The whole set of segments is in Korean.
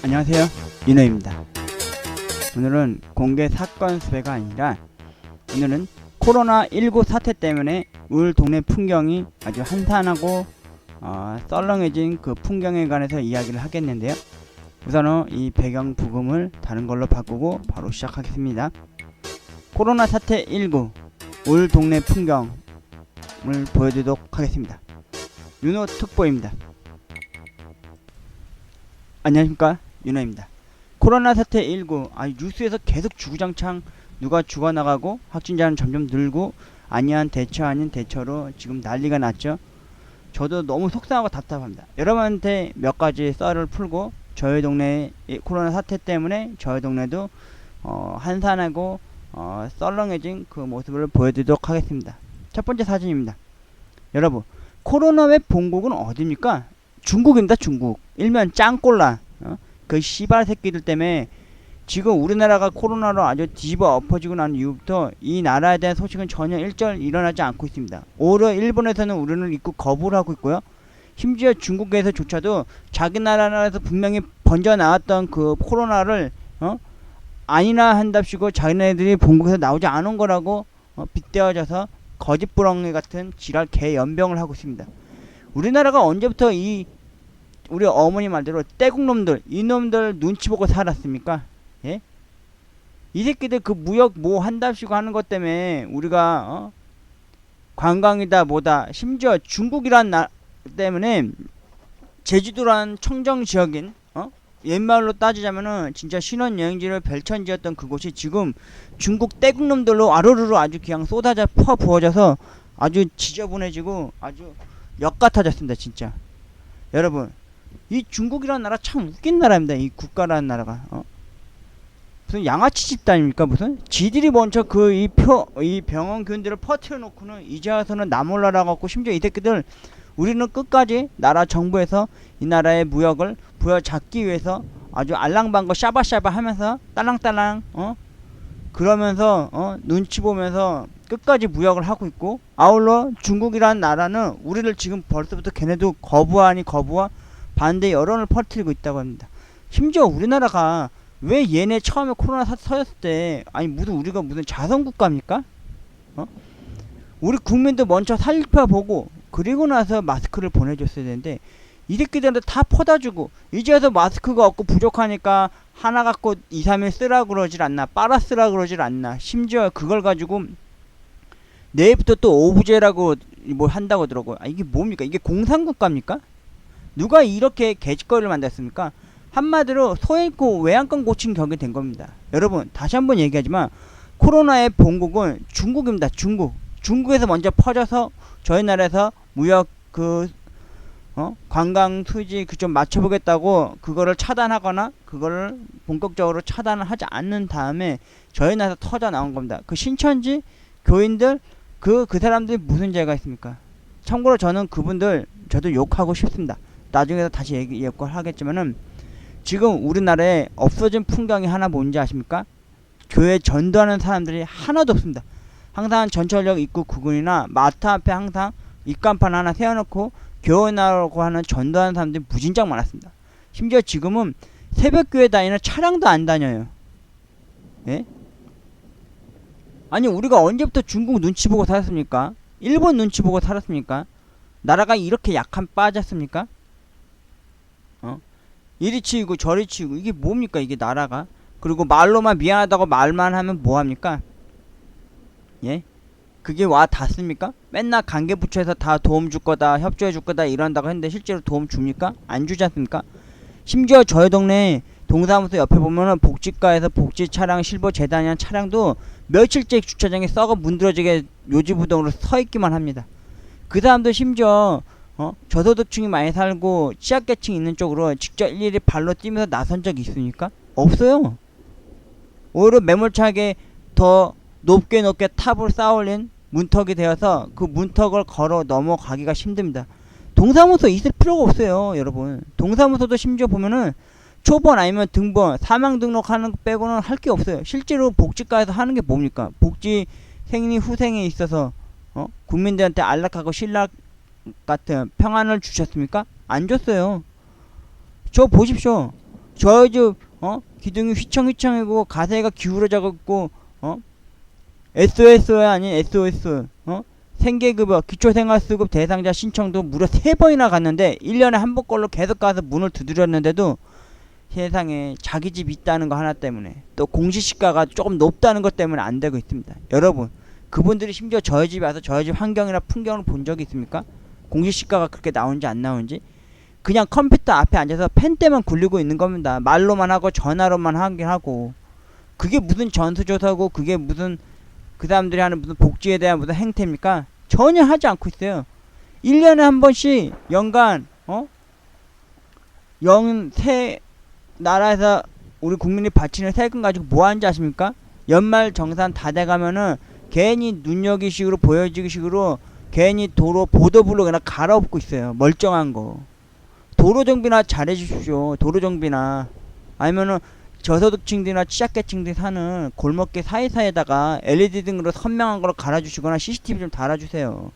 안녕하세요, 윤호입니다. 오늘은 공개 사건 수배가 아니라 오늘은 코로나19 사태 때문에 우리 동네 풍경이 아주 한산하고 썰렁해진 그 풍경에 관해서 이야기를 하겠는데요. 우선은 이 배경 부금을 다른 걸로 바꾸고 바로 시작하겠습니다. 코로나 사태 19 우리 동네 풍경을 보여드리도록 하겠습니다. 윤호 특보입니다. 안녕하십니까, 윤호입니다. 코로나 사태 19 뉴스에서 계속 주구장창 누가 죽어나가고 확진자는 점점 늘고 아니한 대처 아닌 대처로 지금 난리가 났죠. 저도 너무 속상하고 답답합니다. 여러분한테 몇 가지 썰을 풀고 저희 동네 코로나 사태 때문에 저희 동네도 한산하고 썰렁해진 그 모습을 보여드리도록 하겠습니다. 첫 번째 사진입니다. 여러분, 코로나의 본국은 어디입니까? 중국입니다. 중국. 일면 짱꼴라 그 씨발 새끼들 때문에 지금 우리나라가 코로나로 아주 뒤집어 엎어지고 난 이후부터 이 나라에 대한 소식은 전혀 일절 일어나지 않고 있습니다. 오히려 일본에서는 우리를 입국 거부를 하고 있고요. 심지어 중국에서조차도 자기 나라에서 분명히 번져 나왔던 그 코로나를 아니나 한답시고 자기네들이 본국에서 나오지 않은 거라고 빗대어져서 거짓부렁이 같은 지랄 개 연병을 하고 있습니다. 우리나라가 언제부터 우리 어머니 말대로 떼국놈들 이놈들 눈치 보고 살았습니까? 예? 이 새끼들 그 무역 뭐 한답시고 하는 것 때문에 우리가 관광이다 뭐다, 심지어 중국이란 나라 때문에 제주도란 청정지역인 옛말로 따지자면은 진짜 신혼여행지를 별천지였던 그곳이 지금 중국 떼국놈들로 와르르르 아주 그냥 쏟아져 퍼부어져서 아주 지저분해지고 아주 역같아졌습니다. 진짜 여러분, 이 중국이라는 나라 참 웃긴 나라입니다. 이 국가라는 나라가 무슨 양아치 집단입니까? 무슨 지들이 먼저 이 병원균들을 퍼뜨려 놓고는 이제 와서는 나 몰라라 갖고, 심지어 이 새끼들 우리는 끝까지 나라 정부에서 이 나라의 무역을 부여잡기 위해서 아주 알랑방거 샤바샤바 하면서 딸랑딸랑 그러면서 눈치 보면서 끝까지 무역을 하고 있고, 아울러 중국이라는 나라는 우리를 지금 벌써부터 걔네도 거부와 반대 여론을 퍼뜨리고 있다고 합니다. 심지어 우리나라가 왜 얘네 처음에 코로나 터졌을 때 무슨 우리가 무슨 자선국가입니까? 우리 국민도 먼저 살펴보고 그리고 나서 마스크를 보내줬어야 되는데 이 새끼들한테 다 퍼다주고 이제서 마스크가 없고 부족하니까 하나 갖고 2-3일 쓰라 그러질 않나, 빨아 쓰라 그러질 않나, 심지어 그걸 가지고 내일부터 또 오부제라고 뭐 한다고 들어고. 이게 뭡니까? 이게 공산국가입니까? 누가 이렇게 개짓거리를 만들었습니까? 한마디로 소액고 외양간 고친 격이 된 겁니다. 여러분, 다시 한번 얘기하지만 코로나의 본국은 중국입니다. 중국에서 먼저 퍼져서 저희 나라에서 무역 관광 수지 좀 맞춰보겠다고 그거를 차단하거나 그거를 본격적으로 차단을 하지 않는 다음에 저희 나라에서 터져 나온 겁니다. 그 신천지 교인들 그 사람들이 무슨 죄가 있습니까? 참고로 저는 그분들 저도 욕하고 싶습니다. 나중에 다시 얘기를 하겠지만은 지금 우리나라에 없어진 풍경이 하나 뭔지 아십니까? 교회 전도하는 사람들이 하나도 없습니다. 항상 전철역 입구 구근이나 마트 앞에 항상 입간판 하나 세워놓고 교회나라고 하는 전도하는 사람들이 무진장 많았습니다. 심지어 지금은 새벽교회 다니는 차량도 안 다녀요. 예? 아니, 우리가 언제부터 중국 눈치 보고 살았습니까? 일본 눈치 보고 살았습니까? 나라가 이렇게 약한 빠졌습니까? 이리 치이고 저리 치이고 이게 뭡니까 이게 나라가? 그리고 말로만 미안하다고 말만 하면 뭐합니까? 예? 그게 와 닿습니까? 맨날 관계부처에서 다 도움 줄 거다, 협조해 줄 거다 이런다고 했는데 실제로 도움 줍니까? 안 주지 않습니까? 심지어 저희 동네 동사무소 옆에 보면은 복지과에서 복지 차량 실버 재단이라는 차량도 며칠째 주차장에 썩어 문드러지게 요지부동으로 서 있기만 합니다. 그 사람도 심지어 저소득층이 많이 살고 취약계층이 있는 쪽으로 직접 일일이 발로 뛰면서 나선 적이 있습니까? 없어요. 오히려 매몰차게 더 높게 탑을 쌓아올린 문턱이 되어서 그 문턱을 걸어 넘어가기가 힘듭니다. 동사무소 있을 필요가 없어요, 여러분. 동사무소도 심지어 보면은 초본 아니면 등본, 사망 등록하는 거 빼고는 할 게 없어요. 실제로 복지과에서 하는 게 뭡니까? 복지 생리 후생에 있어서 국민들한테 안락하고 신락 같은 평안을 주셨습니까? 안 줬어요. 저 보십시오. 저 집 기둥이 휘청휘청이고 가세가 기울어져 있고 SOS가 아닌 SOS 생계급여 기초생활수급 대상자 신청도 무려 3번이나 갔는데 1년에 한 번 걸로 계속 가서 문을 두드렸는데도 세상에 자기 집 있다는 거 하나 때문에 또 공시시가가 조금 높다는 것 때문에 안 되고 있습니다. 여러분, 그분들이 심지어 저희 집에 와서 저희 집 환경이나 풍경을 본 적이 있습니까? 공시시가가 그렇게 나오는지 안 나오는지. 그냥 컴퓨터 앞에 앉아서 펜대만 굴리고 있는 겁니다. 말로만 하고 전화로만 하긴 하고. 그게 무슨 전수조사고 그게 무슨 그 사람들이 하는 무슨 복지에 대한 무슨 행태입니까? 전혀 하지 않고 있어요. 1년에 한 번씩 연간 세 나라에서 우리 국민이 바치는 세금 가지고 뭐 하는지 아십니까? 연말 정산 다 돼가면은 괜히 눈여기식으로 보여지기식으로 괜히 도로 보도블록 그냥 갈아엎고 있어요. 멀쩡한 거. 도로 정비나 잘해주십시오. 도로 정비나. 아니면은 저소득층들이나 취약계층들이 사는 골목길 사이사이에다가 LED 등으로 선명한 걸 갈아주시거나 CCTV 좀 달아주세요.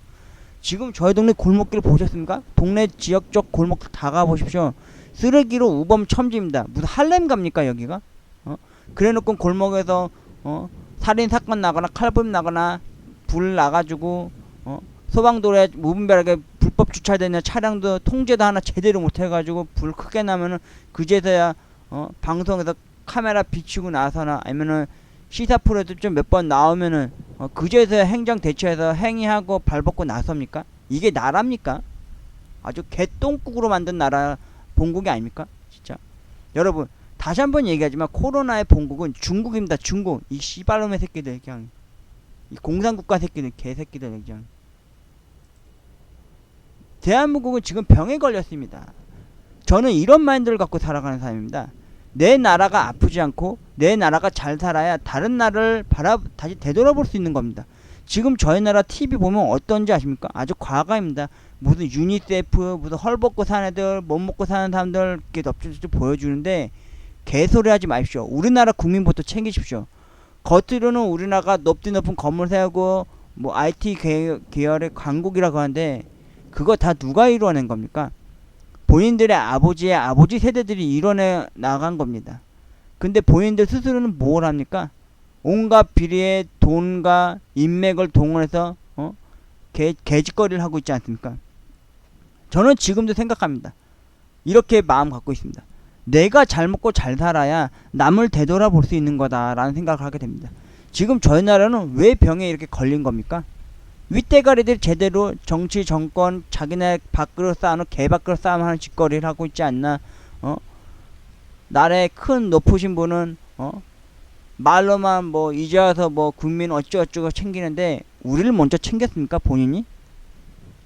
지금 저희 동네 골목길 보셨습니까? 동네 지역적 골목 다 가보십시오. 쓰레기로 우범첨지입니다. 무슨 할렘 갑니까 여기가? 그래놓고 골목에서 살인사건 나거나 칼범 나거나 불 나가지고 소방도로에 무분별하게 불법 주차되는 차량도 통제도 하나 제대로 못해가지고 불 크게 나면은 그제서야 방송에서 카메라 비추고 나서나 아니면은 시사 프로에도 좀 몇 번 나오면은 그제서야 행정 대처해서 행위하고 발벗고 나섭니까? 이게 나라입니까? 아주 개똥국으로 만든 나라 본국이 아닙니까? 진짜. 여러분 다시 한번 얘기하지만 코로나의 본국은 중국입니다. 중국. 이 씨발놈의 새끼들 그냥 이 공산국가 새끼들 개새끼들 그냥. 대한민국은 지금 병에 걸렸습니다. 저는 이런 마인드를 갖고 살아가는 사람입니다. 내 나라가 아프지 않고 내 나라가 잘 살아야 다른 나라를 다시 되돌아볼 수 있는 겁니다. 지금 저희 나라 TV 보면 어떤지 아십니까? 아주 과거입니다. 무슨 유니세프 무슨 헐벗고 사는 애들 못 먹고 사는 사람들 이렇게 넙죽넙죽 보여주는데 개소리 하지 마십시오. 우리나라 국민부터 챙기십시오. 겉으로는 우리나라가 높은 건물 세우고 뭐 IT 계열의 강국이라고 하는데 그거 다 누가 이루어낸 겁니까? 본인들의 아버지의 아버지 세대들이 이뤄내 나간 겁니다. 근데 본인들 스스로는 뭘 합니까? 온갖 비리의 돈과 인맥을 동원해서 개짓거리를 하고 있지 않습니까? 저는 지금도 생각합니다. 이렇게 마음 갖고 있습니다. 내가 잘 먹고 잘 살아야 남을 되돌아볼 수 있는 거다라는 생각을 하게 됩니다. 지금 저희 나라는 왜 병에 이렇게 걸린 겁니까? 윗대가리들이 제대로 정치 정권 자기네 밥그릇 쌓아놓은 개밥그릇 쌓아놓은 짓거리를 하고 있지 않나. 나라의 큰 높으신 분은 말로만 뭐 이제 와서 뭐 국민 어쩌고저쩌고 챙기는데 우리를 먼저 챙겼습니까 본인이?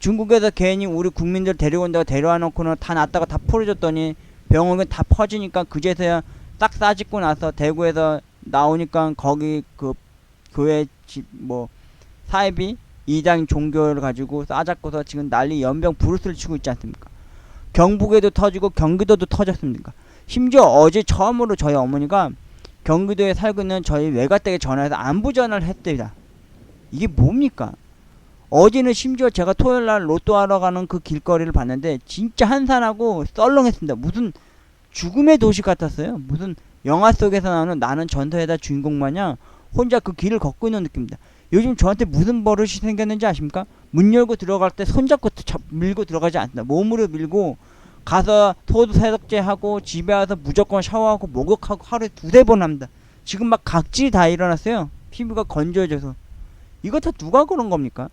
중국에서 괜히 우리 국민들 데려온다고 데려와 놓고는 다 놨다가 다 풀어줬더니 병원에 다 퍼지니까 그제서야 딱 싸짓고 나서 대구에서 나오니까 거기 그 교회 집 뭐 사회비 이장 종교를 가지고 싸잡고서 지금 난리 연병 브루스를 치고 있지 않습니까? 경북에도 터지고 경기도도 터졌습니까? 심지어 어제 처음으로 저희 어머니가 경기도에 살고 있는 저희 외가댁에 전화해서 안부 전화를 했답니다. 이게 뭡니까? 어제는 심지어 제가 토요일날 로또 하러 가는 그 길거리를 봤는데 진짜 한산하고 썰렁했습니다. 무슨 죽음의 도시 같았어요. 무슨 영화 속에서 나오는 나는 전설의 주인공 마냥 혼자 그 길을 걷고 있는 느낌입니다. 요즘 저한테 무슨 버릇이 생겼는지 아십니까? 문 열고 들어갈 때 손잡고 밀고 들어가지 않습니다. 몸으로 밀고 가서 소도 세덕제 하고 집에 와서 무조건 샤워하고 목욕하고 하루에 2-3번 합니다. 지금 막 각질이 다 일어났어요. 피부가 건조해져서. 이거 다 누가 그런 겁니까?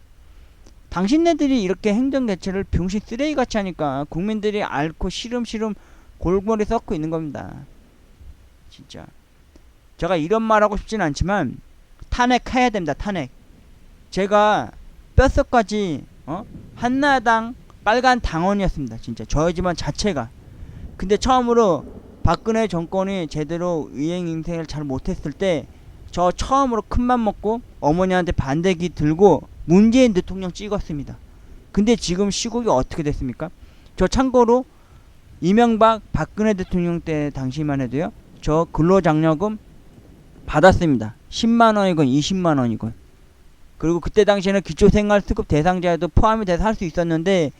당신네들이 이렇게 행정 대체를 병신 쓰레기같이 하니까 국민들이 앓고 시름시름 골머리 썩고 있는 겁니다. 진짜. 제가 이런 말 하고 싶진 않지만 탄핵해야 됩니다. 탄핵. 제가 뼛속까지 한나라당 빨간 당원이었습니다. 진짜 저희 집안 자체가. 근데 처음으로 박근혜 정권이 제대로 의행 인생을 잘 못했을 때 저 처음으로 큰맘 먹고 어머니한테 반대기 들고 문재인 대통령 찍었습니다. 근데 지금 시국이 어떻게 됐습니까? 저 참고로 이명박 박근혜 대통령 때 당시만 해도요 저 근로장려금 받았습니다. 10만원이건 20만원이건. 그리고 그때 당시에는 기초생활수급 대상자에도 포함이 돼서 할 수 있었는데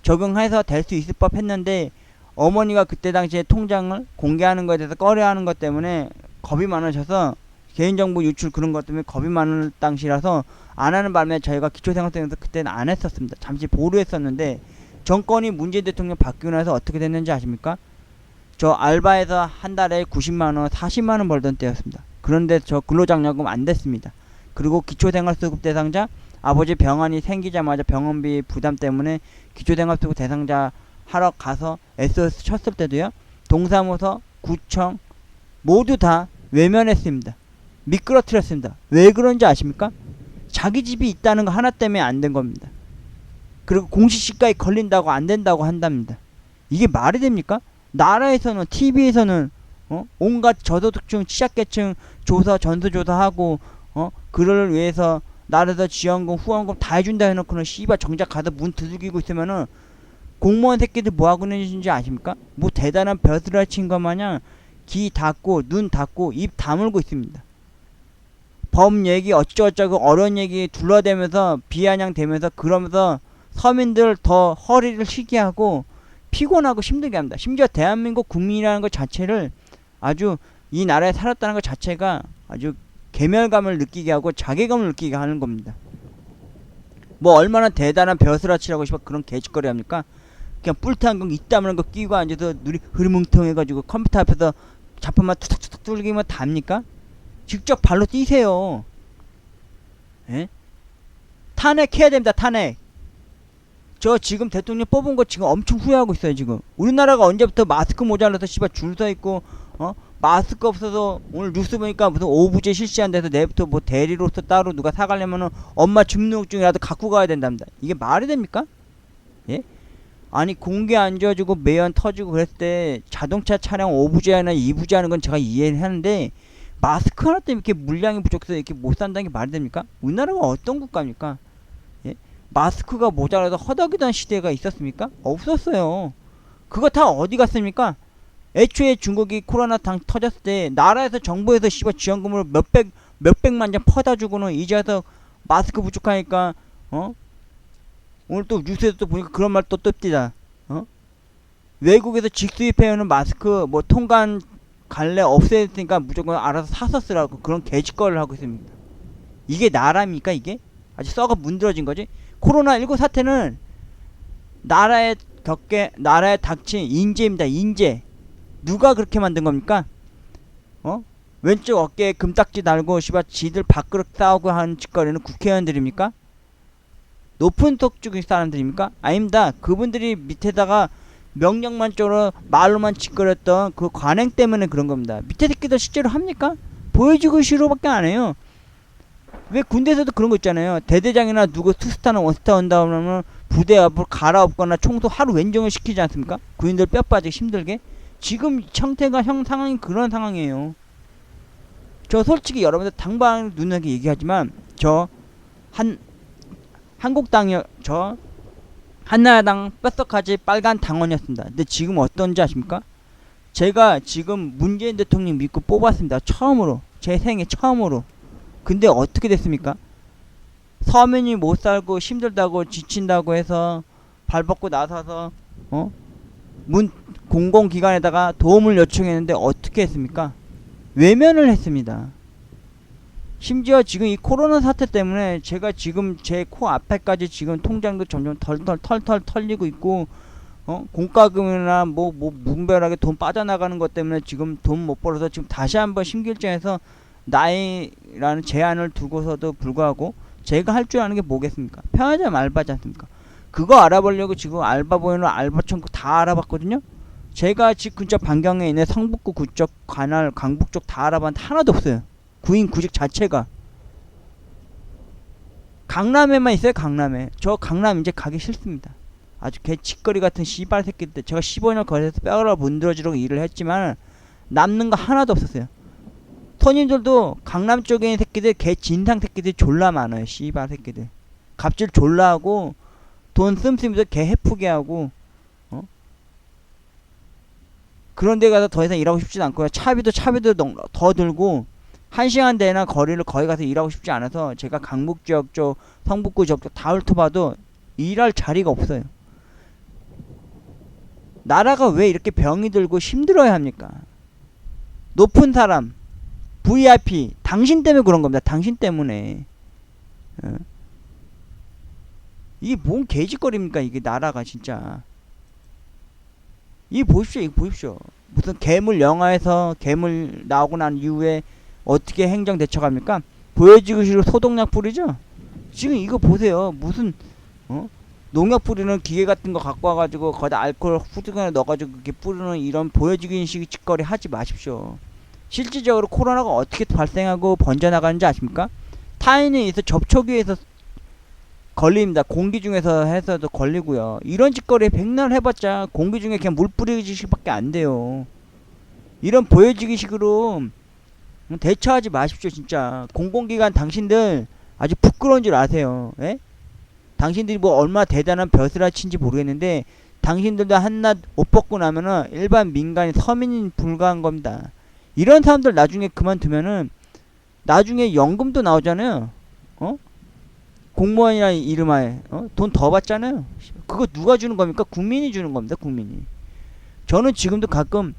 적용해서 될 수 있을 법 했는데 어머니가 그때 당시에 통장을 공개하는 것에 대해서 꺼려하는 것 때문에 겁이 많으셔서 개인정보 유출 그런 것 때문에 겁이 많은 당시라서 안 하는 바람에 저희가 기초생활수급에서 그때는 안 했었습니다. 잠시 보류했었는데 정권이 문재인 대통령 바뀌고 나서 어떻게 됐는지 아십니까? 저 알바에서 한 달에 90만원 40만원 벌던 때였습니다. 그런데 저 근로장려금 안 됐습니다. 그리고 기초생활수급 대상자 아버지 병환이 생기자마자 병원비 부담 때문에 기초생활수급 대상자 하러 가서 SOS 쳤을 때도요, 동사무소, 구청 모두 다 외면했습니다. 미끄러뜨렸습니다. 왜 그런지 아십니까? 자기 집이 있다는 거 하나 때문에 안 된 겁니다. 그리고 공시시가에 걸린다고 안 된다고 한답니다. 이게 말이 됩니까? 나라에서는 TV에서는 온갖 저소득층 취약계층 조사 전수조사하고 그를 위해서 나라에서 지원금 후원금 다 해준다 해놓고는 씨발 정작 가서 문 두들기고 있으면은 공무원 새끼들 뭐하고 있는지 아십니까? 뭐 대단한 벼슬을 친 것 마냥 귀 닫고 눈 닫고 입 다물고 있습니다. 법 얘기 어쩌고저쩌고 어려운 얘기 둘러대면서 비아냥대면서 그러면서 서민들 더 허리를 쉬게 하고 피곤하고 힘들게 합니다. 심지어 대한민국 국민이라는 것 자체를 아주 이 나라에 살았다는 것 자체가 아주 괴멸감을 느끼게 하고 자괴감을 느끼게 하는 겁니다. 뭐 얼마나 대단한 벼슬아치라고 싶어 그런 개짓거리 합니까? 그냥 뿔테한거 이따만한 거 끼고 앉아서 눈이 흐리멍텅해가지고 컴퓨터 앞에서 자판만 투닥투닥 뚫기만 답니까? 직접 발로 뛰세요. 에? 탄핵해야 됩니다. 탄핵. 저 지금 대통령 뽑은 거 지금 엄청 후회하고 있어요. 지금 우리나라가 언제부터 마스크 모자라서 씨발 줄 서 있고 마스크 없어서 오늘 뉴스 보니까 무슨 오부제 실시한데서 내일부터 뭐 대리로서 따로 누가 사가려면은 엄마 주민등록증이라도 갖고 가야 된답니다. 이게 말이 됩니까? 예? 아니 공개 안 지어주고 매연 터지고 그랬을 때 자동차 차량 오부제나 이부제 하는 건 제가 이해를 하는데 마스크 하나 때문에 이렇게 물량이 부족해서 이렇게 못 산다는 게 말이 됩니까? 우리나라가 어떤 국가입니까? 예? 마스크가 모자라서 허덕이던 시대가 있었습니까? 없었어요. 그거 다 어디 갔습니까? 애초에 중국이 코로나 당 터졌을 때 나라에서 정부에서 씨발 지원금으로 몇백만 장 퍼다 주고는 이제 와서 마스크 부족하니까 오늘 또 뉴스에서 또 보니까 그런 말 또 뜹디다. 외국에서 직수입해오는 마스크 뭐 통관 갈래 없애니까 무조건 알아서 사서 쓰라고 그런 개짓거리를 하고 있습니다. 이게 나라입니까 이게? 아주 썩어 문드러진 거지. 코로나19 사태는 나라에 닥친 인재입니다. 인재. 누가 그렇게 만든 겁니까? 왼쪽 어깨에 금딱지 달고 씨발 지들 밥그릇 싸우고 하는 짓거리는 국회의원들입니까? 높은 속주기 사람들입니까? 아닙니다. 그분들이 밑에다가 명령만적으로 말로만 짓거렸던 그 관행 때문에 그런 겁니다. 밑에 새끼들 실제로 합니까? 보여주고 싫어밖에 안 해요. 왜 군대에서도 그런 거 있잖아요. 대대장이나 누구 투스타나 원스타 온다 그러면 부대 앞으로 갈아엎거나 청소 하루 왼종일 시키지 않습니까? 군인들 뼈 빠지기 힘들게. 지금 형태가 상황이 그런 상황이에요. 저 솔직히 여러분들 당방 눈하게 얘기하지만 저 한국당이요, 저 한나라당 뼛속까지 빨간 당원이었습니다. 근데 지금 어떤지 아십니까? 제가 지금 문재인 대통령 믿고 뽑았습니다. 처음으로. 제 생애 처음으로. 근데 어떻게 됐습니까? 서민이 못 살고 힘들다고 지친다고 해서 발벗고 나서서 공공기관에다가 도움을 요청했는데 어떻게 했습니까? 외면을 했습니다. 심지어 지금 이 코로나 사태 때문에 제가 지금 제 코 앞에까지 지금 통장도 점점 털털 털리고 있고 공과금이나 뭐 무분별하게 돈 빠져나가는 것 때문에 지금 돈 못 벌어서 지금 다시 한번 심길전에서 나이라는 제한을 두고서도 불구하고 제가 할 줄 아는 게 뭐겠습니까? 편의점 알바지 않습니까? 그거 알아보려고 지금 알바 보이는 알바 천국 다 알아봤거든요. 제가 집 근처 반경에 있는 성북구 구쪽 관할 강북 쪽 다 알아봤는데 하나도 없어요. 구인 구직 자체가. 강남에만 있어요. 강남에. 저 강남 이제 가기 싫습니다. 아주 개치거리 같은 씨발 새끼들. 제가 15년 거기서 뼈를 문드러지려고 일을 했지만 남는 거 하나도 없었어요. 손님들도 강남 쪽에 있는 새끼들 개 진상 새끼들 졸라 많아요. 씨발 새끼들. 갑질 졸라 하고 돈 씀씀이도 개 해프게 하고 그런 데 가서 더 이상 일하고 싶지도 않고요. 차비도 더 들고 1시간 내나 거리를 거기 가서 일하고 싶지 않아서 제가 강북 지역 쪽, 성북구 지역 쪽 다 훑어봐도 일할 자리가 없어요. 나라가 왜 이렇게 병이 들고 힘들어야 합니까? 높은 사람, VIP, 당신 때문에 그런 겁니다. 당신 때문에. 이게 뭔 개짓거리입니까? 이게 나라가 진짜. 이거 보십시오, 이거 보십시오. 무슨 괴물 영화에서 괴물 나오고 난 이후에 어떻게 행정 대처합니까? 보여지기식으로 소독약 뿌리죠? 지금 이거 보세요. 무슨 농약 뿌리는 기계 같은 거 갖고 와가지고 거기다 알코올 후두근에 넣어가지고 그렇게 뿌리는 이런 보여지기식 짓거리 하지 마십시오. 실질적으로 코로나가 어떻게 발생하고 번져나가는지 아십니까? 타인에 의해서 접촉에서 걸립니다. 공기 중에서 해서도 걸리고요. 이런 짓거리 백날 해봤자 공기 중에 그냥 물 뿌리기식밖에 안 돼요. 이런 보여지기식으로 대처하지 마십시오. 진짜 공공기관 당신들 아주 부끄러운 줄 아세요. 에? 당신들이 뭐 얼마나 대단한 벼슬아치인지 모르겠는데 당신들도 한낱 옷 벗고 나면은 일반 민간인 서민인 불과한 겁니다. 이런 사람들 나중에 그만두면은 나중에 연금도 나오잖아요. 공무원이라는 이름하에 돈 더 받잖아요. 그거 누가 주는 겁니까? 국민이 주는 겁니다. 국민이. 저는 지금도 가끔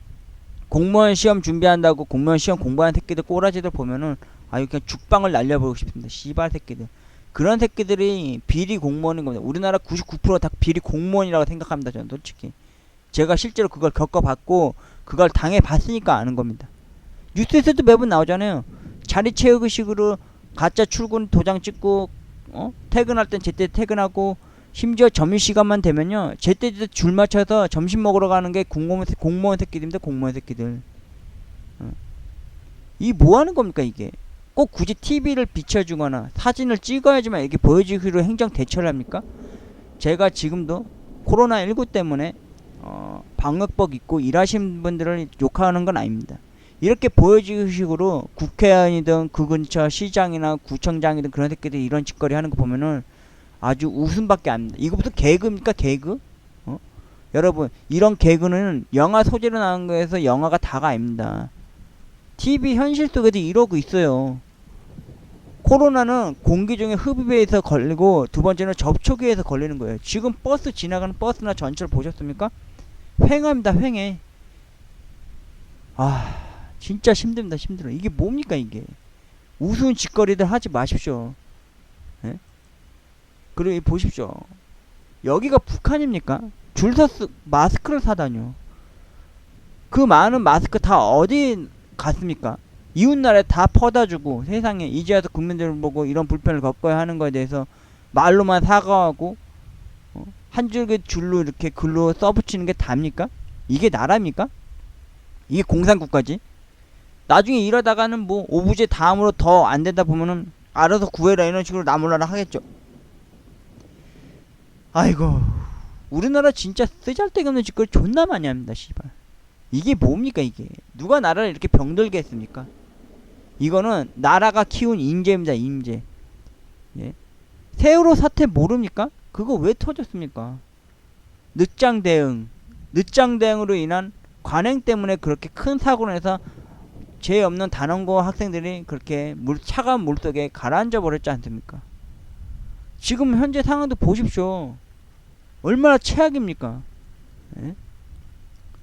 공무원 시험 준비한다고 공무원 시험 공부하는 새끼들 꼬라지들 보면은 아유 그냥 죽방을 날려버리고 싶습니다. 씨발 새끼들. 그런 새끼들이 비리 공무원인 겁니다. 우리나라 99%다 비리 공무원이라고 생각합니다. 저는 솔직히. 제가 실제로 그걸 겪어봤고 그걸 당해봤으니까 아는 겁니다. 뉴스에서도 매번 나오잖아요. 자리 채우기식으로 가짜 출근 도장 찍고 퇴근할 땐 제때 퇴근하고 심지어 점심시간만 되면요 제때 줄 맞춰서 점심 먹으러 가는 게 공무원 새끼들입니다. 공무원 새끼들. 이 뭐하는 겁니까 이게. 꼭 굳이 TV를 비춰주거나 사진을 찍어야지만 이렇게 보여주기로 행정 대처를 합니까? 제가 지금도 코로나19 때문에 방역법 있고 일하시는 분들을 욕하는 건 아닙니다. 이렇게 보여주기식으로 국회의원이든 그 근처 시장이나 구청장이든 그런 새끼들이 이런 짓거리 하는 거 보면은 아주 웃음밖에 안 납니다. 이거 무슨 개그입니까? 개그? 여러분 이런 개그는 영화 소재로 나온 거에서 영화가 다가 아닙니다. TV 현실 속에도 이러고 있어요. 코로나는 공기 중에 흡입에 의해서 걸리고 두 번째는 접촉에 의해서 걸리는 거예요. 지금 버스 지나가는 버스나 전철 보셨습니까? 횡합니다. 횡해. 아 진짜 힘듭니다. 힘들어. 이게 뭡니까 이게. 우스운 짓거리들 하지 마십시오. 예? 그리고 보십시오. 여기가 북한입니까? 줄 서서 마스크를 사다뇨. 그 많은 마스크 다 어디 갔습니까? 이웃나라에 다 퍼다주고 세상에 이제 와서 국민들을 보고 이런 불편을 겪어야 하는 거에 대해서 말로만 사과하고 한 줄기 줄로 이렇게 글로 써붙이는 게 답니까? 이게 나라입니까? 이게 공산국가지? 나중에 이러다가는 뭐 오부제 다음으로 더 안 되다 보면은 알아서 구해라 이런 식으로 나몰라라 하겠죠. 아이고 우리나라 진짜 쓰잘데기 없는 짓거리 존나 많이 합니다. 씨발 이게 뭡니까 이게. 누가 나라를 이렇게 병들게 했습니까? 이거는 나라가 키운 인재입니다. 인재. 예? 세월호 사태 모릅니까? 그거 왜 터졌습니까? 늦장 대응으로 인한 관행 때문에 그렇게 큰 사고를 해서 죄 없는 단원고 학생들이 그렇게 차가운 물속에 가라앉아 버렸지 않습니까? 지금 현재 상황도 보십시오. 얼마나 최악입니까? 예?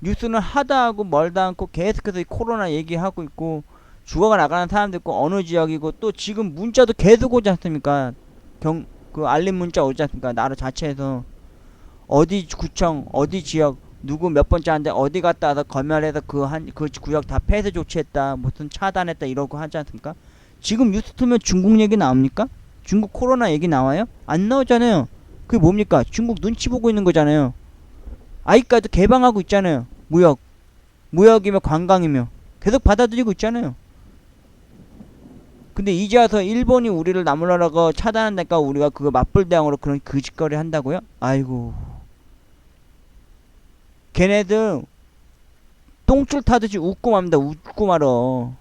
뉴스는 하다 하고 멀다 않고 계속해서 코로나 얘기하고 있고 죽어가 나가는 사람도 있고 어느 지역이고 또 지금 문자도 계속 오지 않습니까? 그 알림 문자 오지 않습니까? 나라 자체에서 어디 구청 어디 지역 누구 몇 번째 한데 어디 갔다 와서 검열해서 그 구역 다 폐쇄 조치했다 무슨 차단했다 이러고 하지 않습니까? 지금 뉴스 틀면 중국 얘기 나옵니까? 중국 코로나 얘기 나와요? 안 나오잖아요. 그게 뭡니까? 중국 눈치 보고 있는 거잖아요. 아직까지 개방하고 있잖아요. 무역이며 관광이며 계속 받아들이고 있잖아요. 근데 이제 와서 일본이 우리를 나무라라고 차단한다니까 우리가 그거 맞불 대항으로 그런 그짓거리 한다고요? 아이고 걔네들 똥줄 타듯이 웃고 맙니다. 웃고 말어.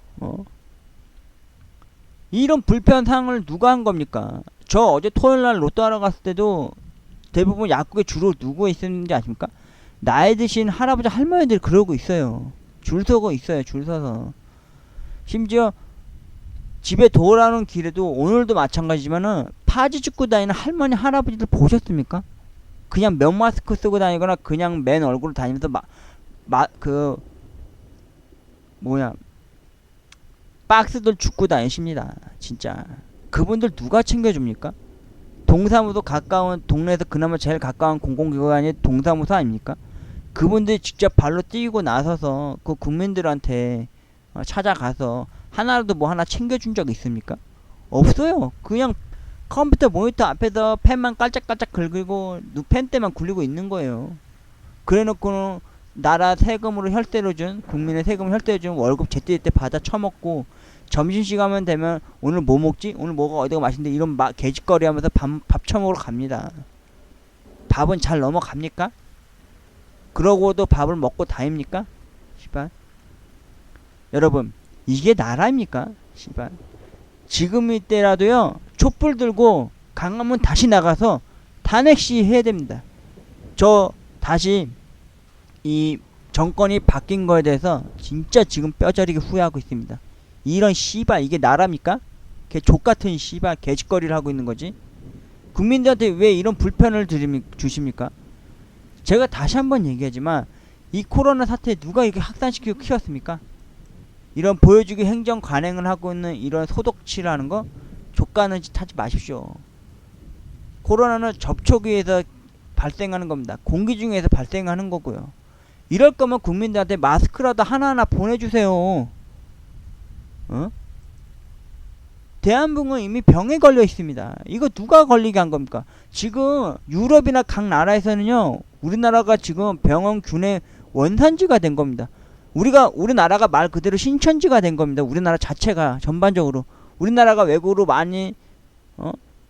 이런 불편한 상황을 누가 한 겁니까? 저 어제 토요일날 로또 하러 갔을 때도 대부분 약국에 주로 누구 있었는지 아십니까? 나이 드신 할아버지 할머니들이 그러고 있어요. 줄 서고 있어요. 줄 서서. 심지어 집에 돌아오는 길에도 오늘도 마찬가지지만은 파지 줍고 다니는 할머니 할아버지들 보셨습니까? 그냥 면 마스크 쓰고 다니거나 그냥 맨 얼굴로 다니면서 그 뭐야 박스들 줍고 다니십니다. 진짜 그분들 누가 챙겨줍니까? 동사무소 가까운 동네에서 그나마 제일 가까운 공공기관이 동사무소 아닙니까? 그분들이 직접 발로 뛰고 나서서 그 국민들한테 찾아가서 하나라도 뭐 하나 챙겨준 적 있습니까? 없어요. 그냥 컴퓨터 모니터 앞에서 펜만 깔짝깔짝 긁고 펜대만 굴리고 있는 거예요. 그래놓고는 나라 세금으로 혈세로 준 국민의 세금 혈세로 준 월급 제때제때 받아 처먹고 점심시간만 되면 오늘 뭐 먹지? 오늘 뭐가 어디가 맛있는데 이런 개짓거리 하면서 밥 처먹으러 갑니다. 밥은 잘 넘어갑니까? 그러고도 밥을 먹고 다닙니까? 시발. 여러분 이게 나라입니까? 시발. 지금 이때라도요 촛불 들고 강화문 다시 나가서 탄핵 시위해야 됩니다. 저 다시 이 정권이 바뀐 거에 대해서 진짜 지금 뼈저리게 후회하고 있습니다. 이런 씨발 이게 나라입니까? 개 족같은 씨발 개짓거리를 하고 있는 거지. 국민들한테 왜 이런 불편을 주십니까? 제가 다시 한번 얘기하지만 이 코로나 사태에 누가 이렇게 확산시키고 키웠습니까? 이런 보여주기 행정 관행을 하고 있는 이런 소독치라는 거 족가는 짓 하지 마십시오. 코로나는 접촉에서 발생하는 겁니다. 공기 중에서 발생하는 거고요. 이럴 거면 국민들한테 마스크라도 하나하나 보내주세요. 대한민국은 이미 병에 걸려 있습니다. 이거 누가 걸리게 한 겁니까? 지금 유럽이나 각 나라에서는요 우리나라가 지금 병원균의 원산지가 된 겁니다. 우리나라가 말 그대로 신천지가 된 겁니다. 우리나라 자체가 전반적으로 우리나라가 외국으로 많이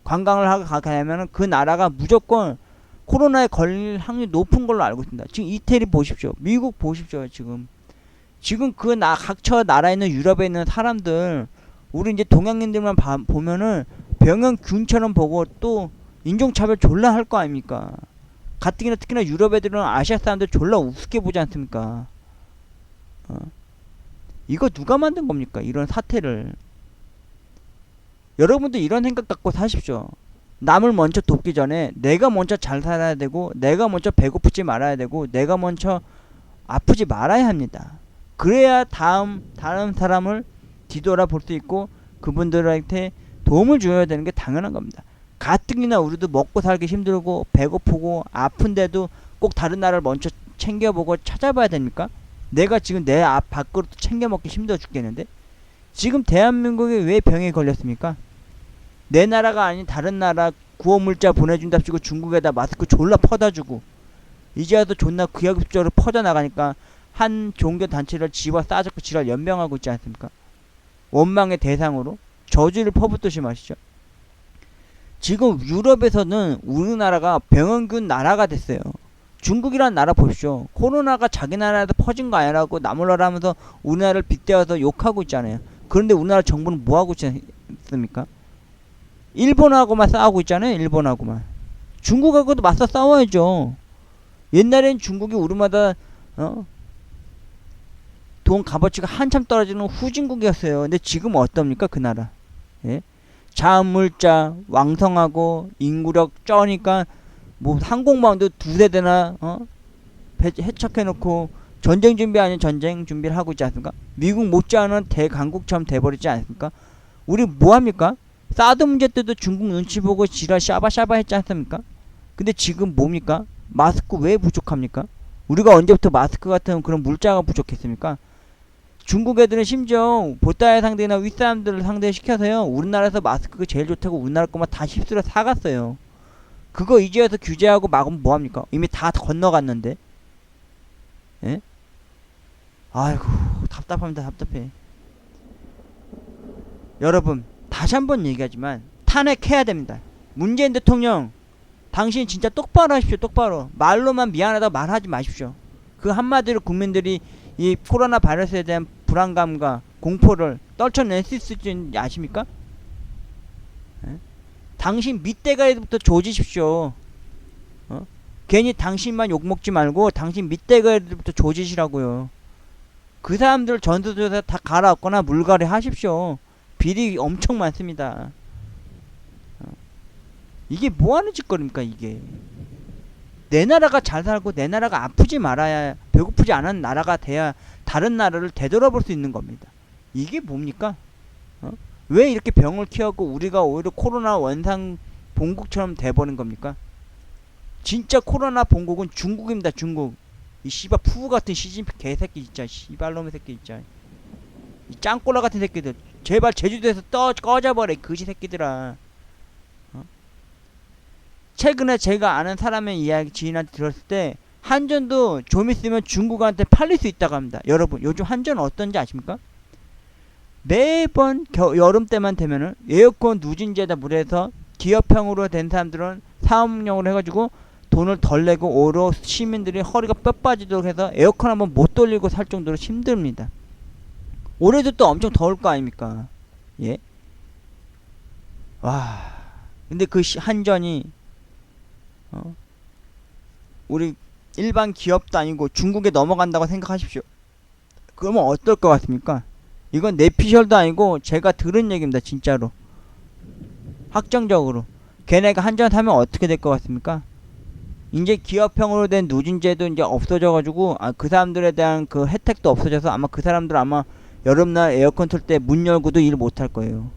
관광을 하고 가게 되면은 그 나라가 무조건 코로나에 걸릴 확률이 높은 걸로 알고 있습니다. 지금 이태리 보십시오. 미국 보십시오. 지금 그 각처 나라에 있는 유럽에 있는 사람들 우리 이제 동양인들만 보면은 병원균처럼 보고 또 인종차별 졸라 할 거 아닙니까? 가뜩이나 특히나 유럽 애들은 아시아 사람들 졸라 우습게 보지 않습니까? 이거 누가 만든 겁니까? 이런 사태를. 여러분도 이런 생각 갖고 사십시오. 남을 먼저 돕기 전에 내가 먼저 잘 살아야 되고 내가 먼저 배고프지 말아야 되고 내가 먼저 아프지 말아야 합니다. 그래야 다른 사람을 뒤돌아 볼 수 있고 그분들한테 도움을 줘야 되는 게 당연한 겁니다. 가뜩이나 우리도 먹고 살기 힘들고 배고프고 아픈데도 꼭 다른 나라를 먼저 챙겨보고 찾아봐야 됩니까? 내가 지금 내 앞 밖으로 챙겨 먹기 힘들어 죽겠는데 지금 대한민국이 왜 병에 걸렸습니까? 내 나라가 아닌 다른 나라 구호물자 보내준답시고 중국에다 마스크 졸라 퍼다주고 이제 와서 존나 귀하급적으로 퍼져나가니까 한 종교단체를 집어 싸잡고 지랄 연병하고 있지 않습니까? 원망의 대상으로 저주를 퍼붓듯이 마시죠. 지금 유럽에서는 우리나라가 병원균 나라가 됐어요. 중국이란 나라 보십시오. 코로나가 자기 나라에서 퍼진 거 아니라고 나몰라라 하면서 우리나라를 빗대어서 욕하고 있잖아요. 그런데 우리나라 정부는 뭐하고 있지 않습니까? 일본하고만 싸우고 있잖아요. 일본하고만. 중국하고도 맞서 싸워야죠. 옛날엔 중국이 우리마다 돈 값어치가 한참 떨어지는 후진국이었어요. 근데 지금 어떻습니까? 그 나라. 예? 자원물자 왕성하고 인구력 쩌니까 뭐 항공모함도 두세 대나 해척해놓고 전쟁 준비 아닌 전쟁 준비를 하고 있지 않습니까? 미국 못지않은 대강국처럼 돼버리지 않습니까? 우리 뭐합니까? 사드 문제 때도 중국 눈치 보고 지랄 샤바샤바 했지 않습니까? 근데 지금 뭡니까? 마스크 왜 부족합니까? 우리가 언제부터 마스크 같은 그런 물자가 부족했습니까? 중국 애들은 심지어 보따리 상대나 윗사람들을 상대시켜서요 우리나라에서 마스크가 제일 좋다고 우리나라 것만 다 휩쓸어 사갔어요. 그거 이제와서 규제하고 막으면 뭐합니까? 이미 다 건너갔는데. 예? 아이고 답답합니다. 답답해. 여러분 다시 한번 얘기하지만 탄핵해야 됩니다. 문재인 대통령 당신 진짜 똑바로 하십시오. 똑바로. 말로만 미안하다고 말하지 마십시오. 그 한마디로 국민들이 이 코로나 바이러스에 대한 불안감과 공포를 떨쳐낼 수 있을지 아십니까? 에? 당신 밑대가리부터 조지십시오. 괜히 당신만 욕먹지 말고 당신 밑대가리부터 조지시라고요. 그 사람들 전수조사 다 갈아엎거나 물갈이 하십시오. 비리 엄청 많습니다. 이게 뭐하는 짓거리입니까 이게. 내 나라가 잘 살고 내 나라가 아프지 말아야, 배고프지 않은 나라가 돼야 다른 나라를 되돌아볼 수 있는 겁니다. 이게 뭡니까? 왜 이렇게 병을 키웠고 우리가 오히려 코로나 원상 본국처럼 돼버린 겁니까? 진짜 코로나 본국은 중국입니다. 중국. 이 씨발 푸우 같은 시진핑 개새끼 진짜, 씨발놈의 새끼 진짜, 이 짱꼬라 같은 새끼들 제발 제주도에서 꺼져버려 그지 새끼들아. 최근에 제가 아는 사람의 이야기 지인한테 들었을 때 한전도 좀 있으면 중국한테 팔릴 수 있다고 합니다. 여러분 요즘 한전 어떤지 아십니까? 매번 여름 때만 되면은 에어컨 누진제에다 물에서 기업형으로 된 사람들은 사업용으로 해가지고 돈을 덜 내고 오히려 시민들이 허리가 뼈 빠지도록 해서 에어컨 한번 못 돌리고 살 정도로 힘듭니다. 올해도 또 엄청 더울 거 아닙니까? 예? 와, 근데 그 한전이 우리 일반 기업도 아니고 중국에 넘어간다고 생각하십시오. 그러면 어떨 것 같습니까? 이건 내피셜도 아니고 제가 들은 얘기입니다. 진짜로 확정적으로. 걔네가 한전 사면 어떻게 될 것 같습니까? 이제 기업형으로 된 누진제도 이제 없어져가지고 그 사람들에 대한 그 혜택도 없어져서 아마 그 사람들 아마 여름날 에어컨 틀 때 문 열고도 일 못할 거예요.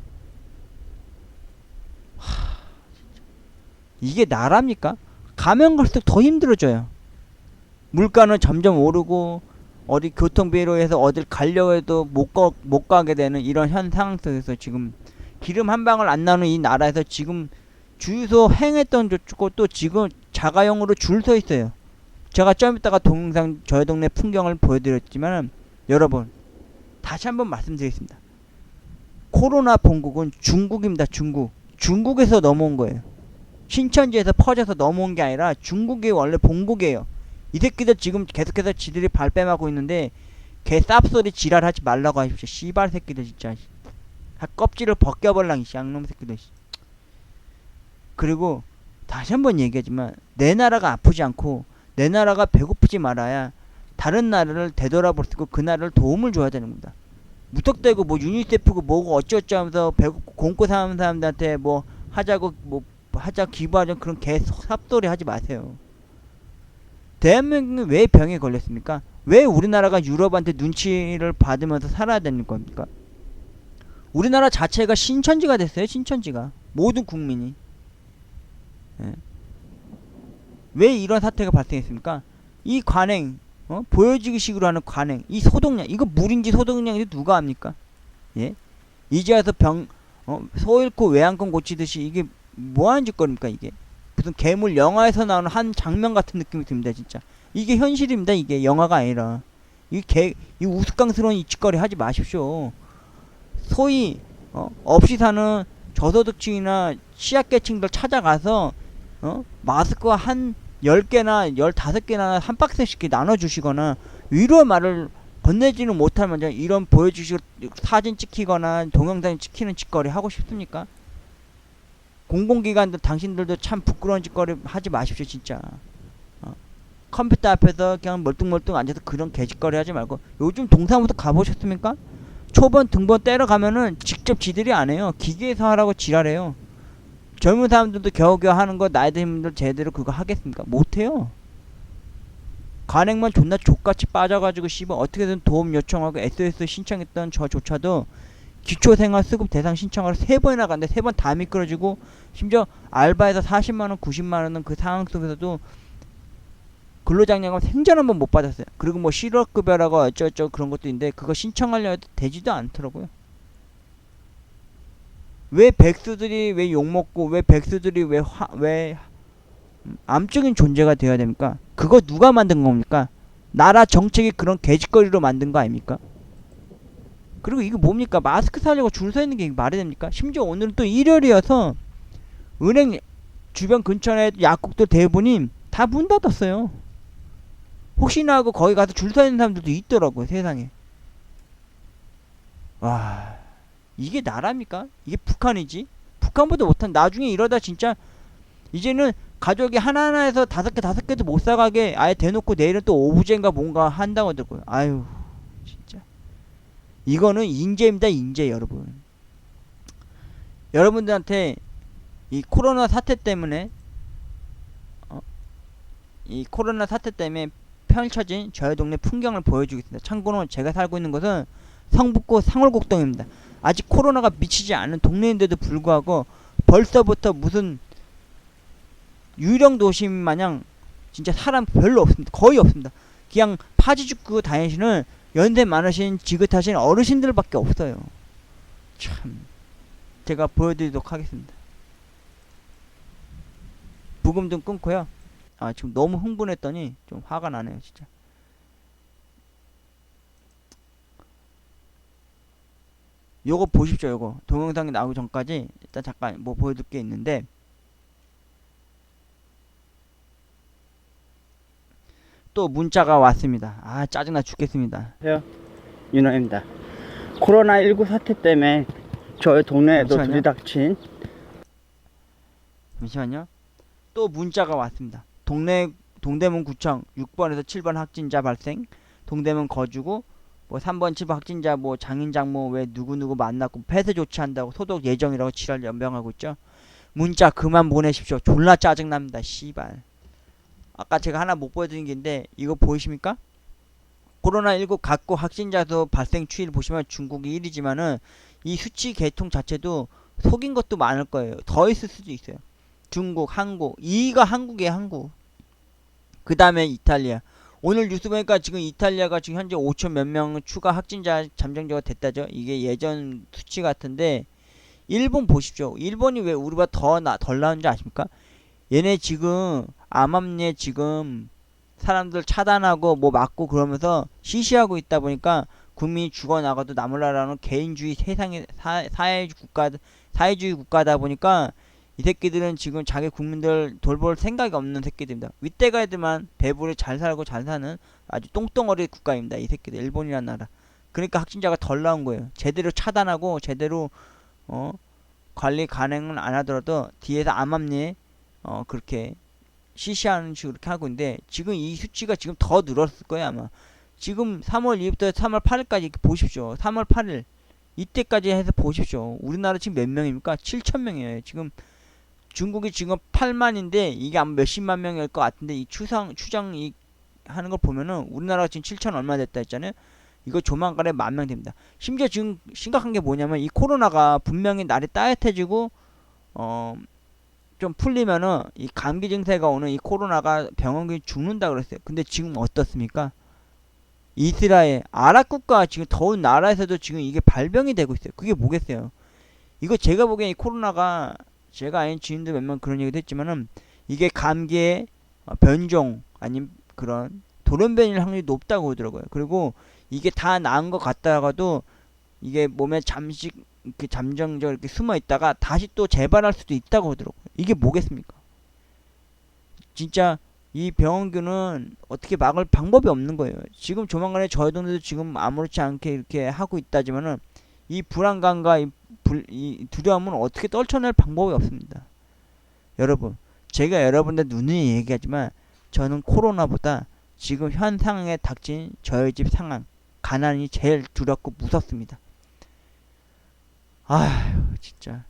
이게 나랍니까? 가면 갈수록 더 힘들어져요. 물가는 점점 오르고 어디 교통비로 해서 어딜 가려고 해도 못 가게 되는 이런 현 상황 속에서 지금 기름 한 방울 안 나오는 이 나라에서 지금 주유소 행했던 것도 지금 자가용으로 줄 서 있어요. 제가 좀 이따가 동영상 저희 동네 풍경을 보여드렸지만 여러분 다시 한번 말씀드리겠습니다. 코로나 본국은 중국입니다. 중국에서 넘어온 거예요. 신천지에서 퍼져서 넘어온 게 아니라 중국이 원래 본국이에요. 이 새끼들 지금 계속해서 지들이 발뺌하고 있는데 개 쌉소리 지랄하지 말라고 하십시오. 씨발 새끼들 진짜. 다 껍질을 벗겨버랑 이 쌍놈 새끼들. 그리고 다시 한번 얘기하지만 내 나라가 아프지 않고 내 나라가 배고프지 말아야 다른 나라를 되돌아볼 수 있고 그 나라를 도움을 줘야 되는 겁니다. 무턱대고 뭐 유니세프고 뭐고 어쩌고저쩌고 하면서 배고프고 굶고 사는 사람들한테 뭐 하자고 뭐 하자 기부하자 그런 개 삽소리 하지 마세요. 대한민국은 왜 병에 걸렸습니까? 왜 우리나라가 유럽한테 눈치를 받으면서 살아야 되는 겁니까? 우리나라 자체가 신천지가 됐어요. 신천지가. 모든 국민이. 예. 왜 이런 사태가 발생했습니까? 이 관행, 보여지기식으로 하는 관행, 이 소독약, 이거 물인지 소독약인지 누가 합니까? 예? 이제 와서 소 잃고 외양간 고치듯이 이게 뭐하는 짓거리입니까 이게? 무슨 괴물 영화에서 나오는 한 장면 같은 느낌이 듭니다 진짜. 이게 현실입니다. 이게 영화가 아니라. 이 우스꽝스러운 이 짓거리 하지 마십시오. 소위 없이 사는 저소득층이나 취약계층들 찾아가서 마스크와 한 10개나 15개나 한 박스씩 나눠주시거나 위로의 말을 건네지는 못하면 이런 보여주시고 사진 찍히거나 동영상 찍히는 짓거리 하고 싶습니까? 공공기관들 당신들도 참 부끄러운 짓거리 하지 마십시오 진짜. 컴퓨터 앞에서 그냥 멀뚱멀뚱 앉아서 그런 개짓거리 하지 말고. 요즘 동사무소 가보셨습니까? 초번 등본 때려가면은 직접 지들이 안 해요. 기계에서 하라고 지랄해요. 젊은 사람들도 겨우겨우 하는 거 나이 드신 분들 제대로 그거 하겠습니까? 못해요. 관행만 존나 족같이 빠져가지고 씨발 어떻게든 도움 요청하고 SOS 신청했던 저조차도 기초생활수급 대상 신청을 3번이나 갔는데 3번 다 미끄러지고 심지어 알바에서 40만원 90만원은 그 상황 속에서도 근로장려금 생전 한번 못 받았어요. 그리고 뭐 실업급여라고 어쩌고저쩌고 그런 것도 있는데 그거 신청하려 해도 되지도 않더라고요. 왜 백수들이 왜 욕먹고 왜 백수들이 왜 암적인 존재가 되어야 됩니까? 그거 누가 만든 겁니까? 나라 정책이 그런 개짓거리로 만든 거 아닙니까? 그리고 이거 뭡니까? 마스크 사려고 줄 서 있는 게 말이 됩니까? 심지어 오늘은 또 일요일이어서 은행 주변 근처에 약국들 대부분이 다 문 닫았어요. 혹시나 하고 거기 가서 줄 서 있는 사람들도 있더라고요. 세상에. 와, 이게 나라입니까? 이게 북한이지? 북한보다 못한. 나중에 이러다 진짜 이제는 가족이 하나하나에서 5개도 못 사가게 아예 대놓고 내일은 또 오브제인가 뭔가 한다고 하더라고요. 아유 진짜 이거는 인재입니다. 인재 여러분. 여러분들한테 이 코로나 사태 때문에 이 코로나 사태 때문에 펼쳐진 저희 동네 풍경을 보여주겠습니다. 참고로 제가 살고 있는 곳은 성북구 상월곡동입니다. 아직 코로나가 미치지 않은 동네인데도 불구하고 벌써부터 무슨 유령 도심 마냥 진짜 사람 별로 없습니다. 거의 없습니다. 그냥 파지 죽고 다니시는 연세 많으신 지긋하신 어르신들밖에 없어요. 참, 제가 보여드리도록 하겠습니다. 부금 좀 끊고요. 아, 지금 너무 흥분했더니 좀 화가 나네요, 진짜. 요거 보십시오. 요거 동영상이 나오기 전까지 일단 잠깐 뭐 보여줄 게 있는데, 또 문자가 왔습니다. 아, 짜증나 죽겠습니다. 윤호입니다. 코로나19 사태 때문에 저희 동네에도 들이닥친, 잠시만요. 또 문자가 왔습니다. 동대문 구청 6번에서 7번 확진자 발생. 동대문 거주구 뭐 3번 7번 확진자 뭐 장인 장모 왜 누구누구 만났고 폐쇄 조치한다고 소독 예정이라고 지랄 연병하고 있죠. 문자 그만 보내십시오. 졸라 짜증납니다. 씨발. 아까 제가 하나 못 보여드린 게 있는데 이거 보이십니까? 코로나19 각국 확진자 수 발생 추이를 보시면 중국이 1위지만은 이 수치 계통 자체도 속인 것도 많을 거예요. 더 있을 수도 있어요. 중국, 한국, 2위가 한국이에요. 한국. 그 다음에 이탈리아. 오늘 뉴스 보니까 지금 이탈리아가 지금 현재 5천 몇 명 추가 확진자 잠정적으로 됐다죠. 이게 예전 수치 같은데 일본 보십시오. 일본이 왜 우리보다 덜 나은지 아십니까? 얘네 지금 암암리에 지금 사람들 차단하고 뭐 막고 그러면서 시시하고 있다 보니까 국민이 죽어나가도 남으라라는 개인주의 세상의 사회주의 국가다 보니까 이 새끼들은 지금 자기 국민들 돌볼 생각이 없는 새끼들입니다. 윗대가 애들만 배부르 잘 살고 잘 사는 아주 똥덩어리 국가입니다. 이 새끼들. 일본이란 나라. 그러니까 확진자가 덜 나온 거예요. 제대로 차단하고 제대로 관리 간행은 안 하더라도 뒤에서 암암리에 그렇게 시시하는 식으로 그렇게 하고 있는데 지금 이 수치가 지금 더 늘었을 거예요 아마. 지금 3월 2일부터 3월 8일까지 보십시오. 3월 8일 이때까지 해서 보십시오. 우리나라 지금 몇 명입니까? 7,000명이에요. 지금 중국이 지금 8만인데 이게 아마 몇십만 명일 것 같은데 이 추정 이 하는 걸 보면은 우리나라가 지금 7천 얼마 됐다 했잖아요. 이거 조만간에 10,000명 됩니다. 심지어 지금 심각한 게 뭐냐면 이 코로나가 분명히 날이 따뜻해지고 좀 풀리면은 이 감기 증세가 오는 이 코로나가 병원균이 죽는다 그랬어요. 근데 지금 어떻습니까? 이스라엘, 아랍 국가 지금 더운 나라에서도 지금 이게 발병이 되고 있어요. 그게 뭐겠어요? 이거 제가 보기엔 이 코로나가 제가 아닌 지인들 몇 명 그런 얘기도 했지만은 이게 감기의 변종 아니면 그런 돌연변이일 확률이 높다고 그러더라고요. 그리고 이게 다 나은 것 같다가도 이게 몸에 잠시 이렇게 잠정적 이렇게 숨어 있다가 다시 또 재발할 수도 있다고 하더라고요. 이게 뭐겠습니까? 진짜 이 병원균은 어떻게 막을 방법이 없는 거예요. 지금 조만간에 저희 동네도 지금 아무렇지 않게 이렇게 하고 있다지만은 이 불안감과 이 두려움은 어떻게 떨쳐낼 방법이 없습니다. 여러분, 제가 여러분들 눈이 얘기하지만 저는 코로나보다 지금 현 상황에 닥친 저희 집 상황, 가난이 제일 두렵고 무섭습니다. 아휴, 진짜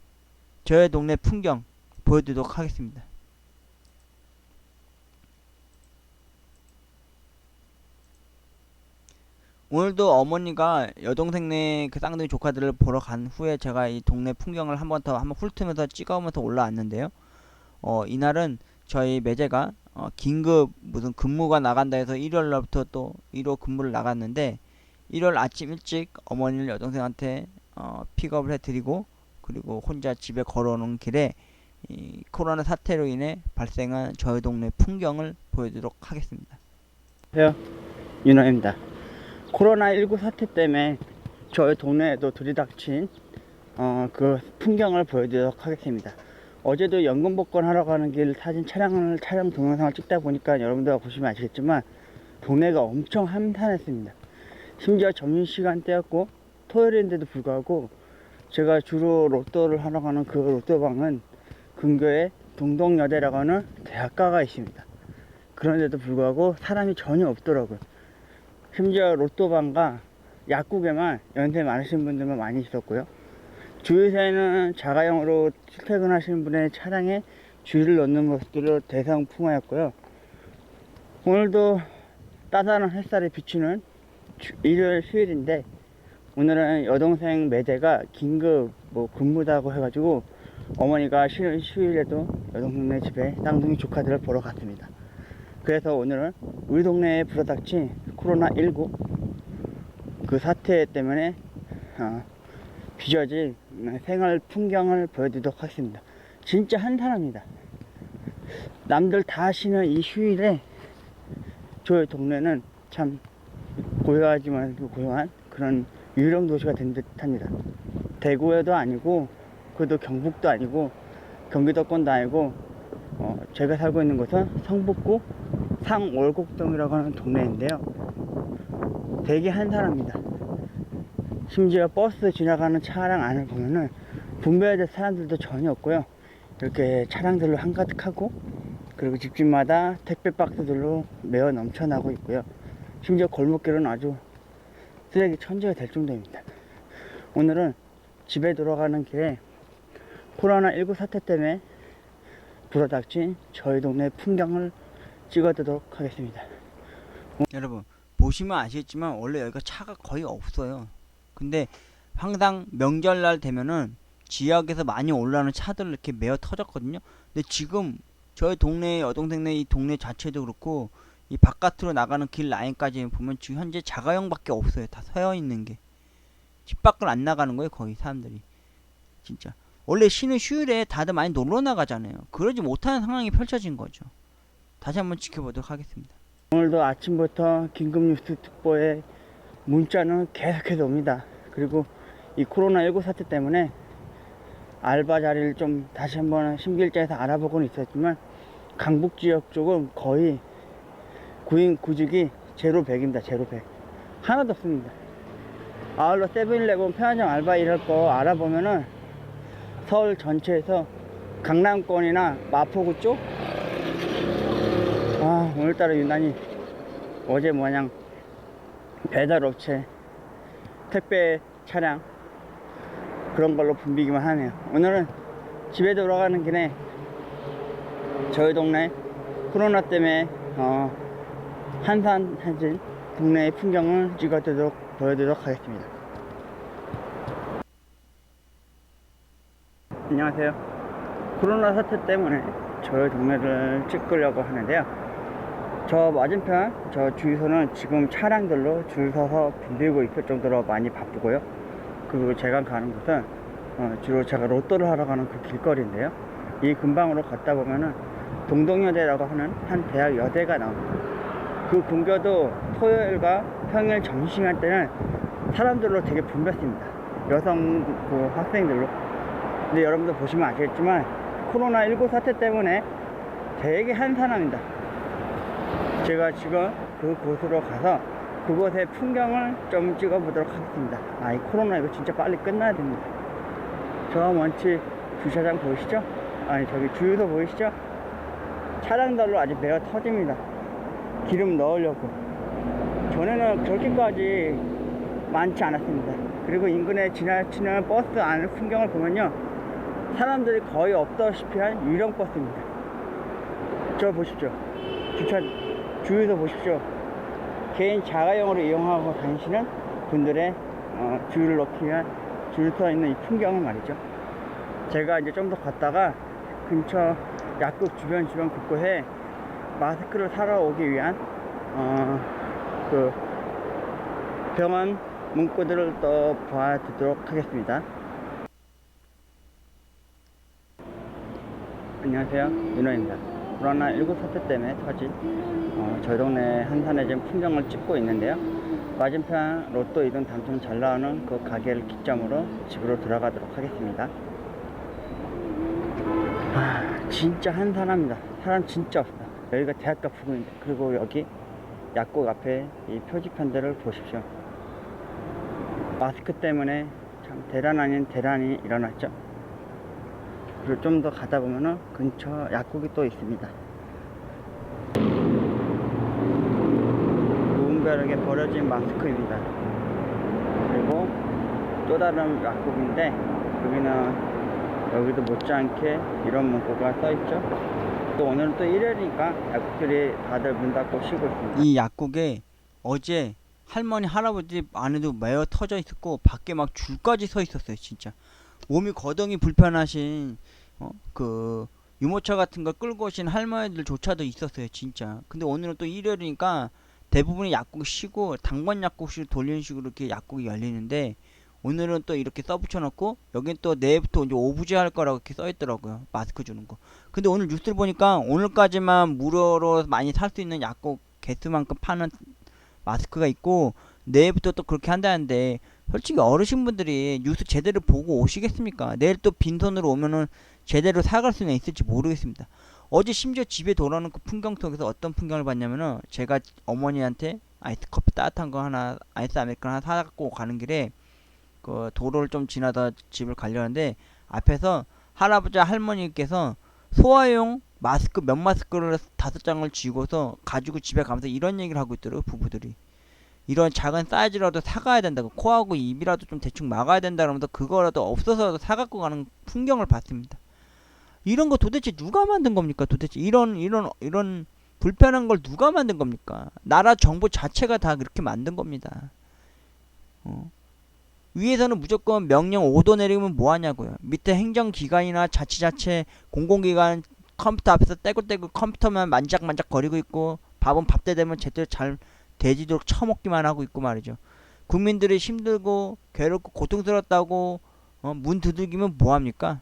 저희 동네 풍경 보여드리도록 하겠습니다. 오늘도 어머니가 여동생네 그 쌍둥이 조카들을 보러 간 후에 제가 이 동네 풍경을 한번 훑으면서 찍어오면서 올라왔는데요. 이날은 저희 매제가 긴급 무슨 근무가 나간다 해서 일요일날부터 또 1호 근무를 나갔는데 일요일 아침 일찍 어머니를 여동생한테 픽업을 해드리고 그리고 혼자 집에 걸어오는 길에 이 코로나 사태로 인해 발생한 저희 동네 풍경을 보여드리도록 하겠습니다. 윤호입니다. 코로나19 사태 때문에 저희 동네에도 들이닥친 그 풍경을 보여드리도록 하겠습니다. 어제도 연금 복권하러 가는 길 사진 촬영 동영상을 찍다 보니까 여러분들 보시면 아시겠지만 동네가 엄청 한산했습니다. 심지어 점심시간대였고 토요일인데도 불구하고 제가 주로 로또를 하러 가는 그 로또방은 근교에 동덕여대라고 하는 대학가가 있습니다. 그런데도 불구하고 사람이 전혀 없더라고요. 심지어 로또방과 약국에만 연세 많으신 분들만 많이 있었고요. 주유소에는 자가용으로 출퇴근하시는 분의 차량에 주유를 넣는 것들을 대상품하였고요. 오늘도 따뜻한 햇살이 비추는 일요일 휴일인데, 오늘은 여동생 매제가 긴급 근무다고 해가지고 어머니가 쉬는 휴일에도 여동생네 집에 쌍둥이 조카들을 보러 갔습니다. 그래서 오늘은 우리 동네에 불어닥친 코로나19 그 사태 때문에 빚어진 생활 풍경을 보여드리도록 하겠습니다. 진짜 한산합니다. 남들 다 쉬는 이 휴일에 저희 동네는 참 고요하지만 고요한 그런 유령 도시가 된 듯합니다. 대구에도 아니고, 그래도 경북도 아니고, 경기도권도 아니고, 제가 살고 있는 곳은 성북구 상월곡동이라고 하는 동네인데요. 되게 한산합니다. 심지어 버스 지나가는 차량 안을 보면은 분배될 사람들도 전혀 없고요. 이렇게 차량들로 한가득하고, 그리고 집집마다 택배 박스들로 메어 넘쳐나고 있고요. 심지어 골목길은 아주 쓰레기 천지가 될 정도입니다. 오늘은 집에 돌아가는 길에 코로나19 사태 때문에 불어닥친 저희 동네 풍경을 찍어드리도록 하겠습니다. 여러분 보시면 아시겠지만 원래 여기가 차가 거의 없어요. 근데 항상 명절날 되면은 지역에서 많이 올라오는 차들 이렇게 메어 터졌거든요. 근데 지금 저희 동네 여동생네 이 동네 자체도 그렇고 이 바깥으로 나가는 길 라인까지 보면 지금 현재 자가용밖에 없어요. 다 서여 있는 게. 집 밖을 안 나가는 거예요, 거의 사람들이. 진짜. 원래 쉬는 휴일에 다들 많이 놀러 나가잖아요. 그러지 못하는 상황이 펼쳐진 거죠. 다시 한번 지켜보도록 하겠습니다. 오늘도 아침부터 긴급뉴스 특보에 문자는 계속해서 옵니다. 그리고 이 코로나19 사태 때문에 알바 자리를 좀 다시 한번 신길자에서 알아보고는 있었지만 강북 지역 쪽은 거의 구인 구직이 제로 100입니다. 제로 100 하나도 없습니다. 아울러 세븐일레븐 편의점 알바 일할 거 알아보면은 서울 전체에서 강남권이나 마포구 쪽 오늘따라 유난히 어제 마냥 배달업체 택배 차량 그런 걸로 붐비기만 하네요. 오늘은 집에 돌아가는 길에 저희 동네 코로나 때문에 한산해진 동네의 풍경을 보여드리도록 하겠습니다. 안녕하세요. 코로나 사태 때문에 저희 동네를 찍으려고 하는데요. 저 맞은편 저 주유소는 지금 차량들로 줄 서서 붐비고 있을 정도로 많이 바쁘고요. 그리고 제가 가는 곳은 주로 제가 로또를 하러 가는 그 길거리인데요. 이 근방으로 걷다 보면은 동동여대라고 하는 한 대학 여대가 나옵니다. 그 근교도 토요일과 평일 점심시간 때는 사람들로 되게 붐볐습니다. 여성 학생들로. 근데 여러분들 보시면 아시겠지만 코로나19 사태 때문에 되게 한산합니다. 제가 지금 그곳으로 가서 그곳의 풍경을 좀 찍어보도록 하겠습니다. 이 코로나 이거 진짜 빨리 끝나야 됩니다. 저 먼치 주차장 보이시죠? 저기 주유소 보이시죠? 차량들로 아주 메어 터집니다. 기름 넣으려고. 전에는 저렇게까지 많지 않았습니다. 그리고 인근에 지나치는 버스 안의 풍경을 보면요, 사람들이 거의 없다시피 한 유령 버스입니다. 저 보십시오. 주유소 보십시오. 개인 자가용으로 이용하고 다니시는 분들의 주유를 넣기 위한 줄 서 있는 이 풍경을 말이죠. 제가 이제 좀 더 갔다가 근처 약국 주변 곳곳에 마스크를 사러 오기 위한 그 병원 문구들을 또 봐두도록 하겠습니다. 안녕하세요, 윤호입니다. 코로나19 사태 때문에 터진 저희 동네 한산해진 풍경을 찍고 있는데요. 맞은편 로또 2등 당첨 잘 나오는 그 가게를 기점으로 집으로 들어가도록 하겠습니다. 진짜 한산합니다. 사람 진짜 없다. 여기가 대학가 부근인데, 그리고 여기 약국 앞에 이 표지판들을 보십시오. 마스크 때문에 참 대란 아닌 대란이 일어났죠. 그리고 좀 더 가다 보면은 근처 약국이 또 있습니다. 무분별하게 버려진 마스크입니다. 그리고 또 다른 약국인데 여기도 못지않게 이런 문구가 써있죠. 또 오늘은 또 일요일이니까 약국들이 다들 문 닫고 쉬고 있습니다. 이 약국에 어제 할머니 할아버지 안에도 매어 터져 있었고 밖에 막 줄까지 서 있었어요. 진짜 몸이 거동이 불편하신 그 유모차 같은 걸 끌고 오신 할머니들조차도 있었어요. 진짜. 근데 오늘은 또 일요일이니까 대부분의 약국이 쉬고 당번 약국식으로 돌리는 식으로 이렇게 약국이 열리는데, 오늘은 또 이렇게 써붙여 놓고 여긴 또 내일부터 이제 오부제 할 거라고 이렇게 써 있더라고요. 마스크 주는 거. 근데 오늘 뉴스를 보니까 오늘까지만 무료로 많이 살 수 있는 약국 개수만큼 파는 마스크가 있고 내일부터 또 그렇게 한다는데, 솔직히 어르신분들이 뉴스 제대로 보고 오시겠습니까? 내일 또 빈손으로 오면은 제대로 사갈 수는 있을지 모르겠습니다. 어제 심지어 집에 돌아오는 그 풍경 속에서 어떤 풍경을 봤냐면은, 제가 어머니한테 아이스 커피 따뜻한 거 하나, 아이스 아메리카노 하나 사갖고 가는 길에 그 도로를 좀 지나다 집을 가려는데, 앞에서 할아버지 할머니께서 소화용 마스크 면 마스크를 5장을 쥐고서 가지고 집에 가면서 이런 얘기를 하고 있더라고요. 부부들이 이런 작은 사이즈라도 사가야 된다고, 코하고 입이라도 좀 대충 막아야 된다 그러면서 그거라도 없어서 사갖고 가는 풍경을 봤습니다. 이런 거 도대체 누가 만든 겁니까? 도대체 이런 불편한 걸 누가 만든 겁니까? 나라 정부 자체가 다 그렇게 만든 겁니다. 위에서는 무조건 명령 오도 내리면 뭐하냐고요. 밑에 행정기관이나 자치자체 공공기관 컴퓨터 앞에서 떼굴떼굴 컴퓨터만 만작만작 거리고 있고, 밥은 밥때 되면 제대로 잘 돼지도록 처먹기만 하고 있고 말이죠. 국민들이 힘들고 괴롭고 고통스럽다고 문 두들기면 뭐합니까?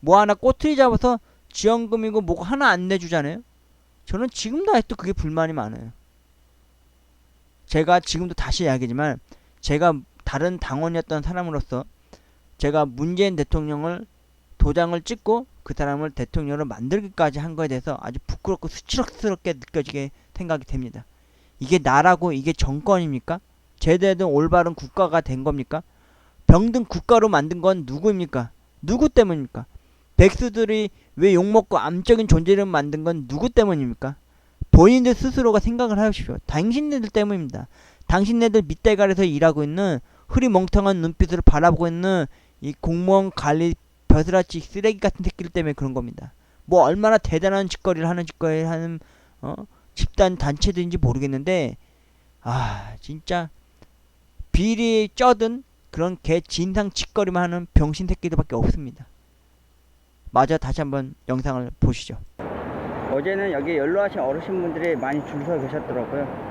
뭐 하나 꼬투리 잡아서 지원금이고 뭐고 하나 안 내주잖아요. 저는 지금도 아직도 그게 불만이 많아요. 제가 지금도 다시 이야기지만, 제가 다른 당원이었던 사람으로서 제가 문재인 대통령을 도장을 찍고 그 사람을 대통령으로 만들기까지 한 거에 대해서 아주 부끄럽고 수치스럽게 느껴지게 생각이 됩니다. 이게 나라고 이게 정권입니까? 제대로 된 올바른 국가가 된 겁니까? 병든 국가로 만든 건 누구입니까? 누구 때문입니까? 백수들이 왜 욕먹고 암적인 존재를 만든 건 누구 때문입니까? 본인들 스스로가 생각을 하십시오. 당신네들 때문입니다. 당신네들 밑대가리에서 일하고 있는 흐리멍텅한 눈빛으로 바라보고 있는 이 공무원 관리 벼슬아치 쓰레기 같은 새끼들 때문에 그런 겁니다. 뭐 얼마나 대단한 짓거리를 하는 집단 단체들인지 모르겠는데, 진짜 비리 쩌든 그런 개 진상 짓거리만 하는 병신 새끼들밖에 없습니다. 마저 다시 한번 영상을 보시죠. 어제는 여기 연로하신 어르신분들이 많이 줄 서 계셨더라고요.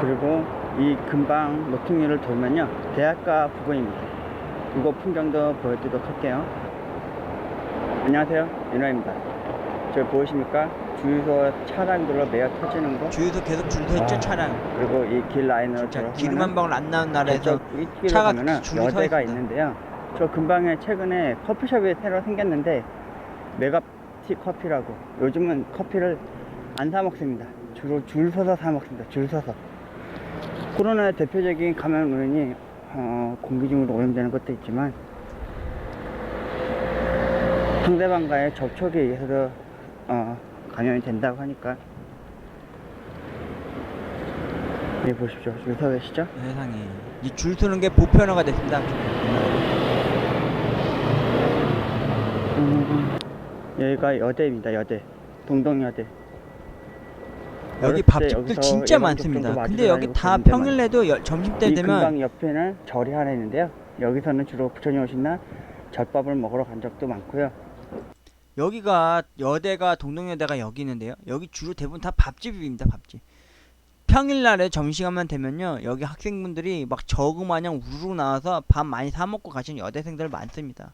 그리고 이 금방 모퉁이를 돌면요, 대학가 부근입니다. 이거 풍경도 보여드리도록 할게요. 안녕하세요, 윤호입니다. 저 보이십니까? 주유소 차량들로 매어 터지는 거. 주유소 계속 줄 서 있죠, 차량. 그리고 이 길 라인으로 기름 한 방울 안 나온 나라에서 차가 줄이 여대가 있는데요. 저 근방에 최근에 커피숍이 새로 생겼는데 메가티 커피라고. 요즘은 커피를 안 사 먹습니다. 주로 줄 서서 사 먹습니다. 줄 서서. 코로나의 대표적인 감염 원인이 공기 중으로 오염되는 것도 있지만, 상대방과의 접촉에 의해서도 감염이 된다고 하니까. 여기 보십시오. 줄 서 계시죠? 세상에, 이 줄 서는 게 보편화가 됐습니다. 여기가 여대입니다. 여대, 동덕여대. 여기 밥집들 진짜 많습니다. 근데 여기 다 평일에도 점심때 되면, 이 근방 옆에는 절이 하나 있는데요, 여기서는 주로 부처님 오신 날 젖밥을 먹으러 간 적도 많고요. 여기가 여대가 동덕여대가 여기 있는데요, 여기 주로 대부분 다 밥집입니다. 밥집. 평일날에 점심시간만 되면요, 여기 학생분들이 막 저그마냥 우르르 나와서 밥 많이 사 먹고 가시는 여대생들 많습니다.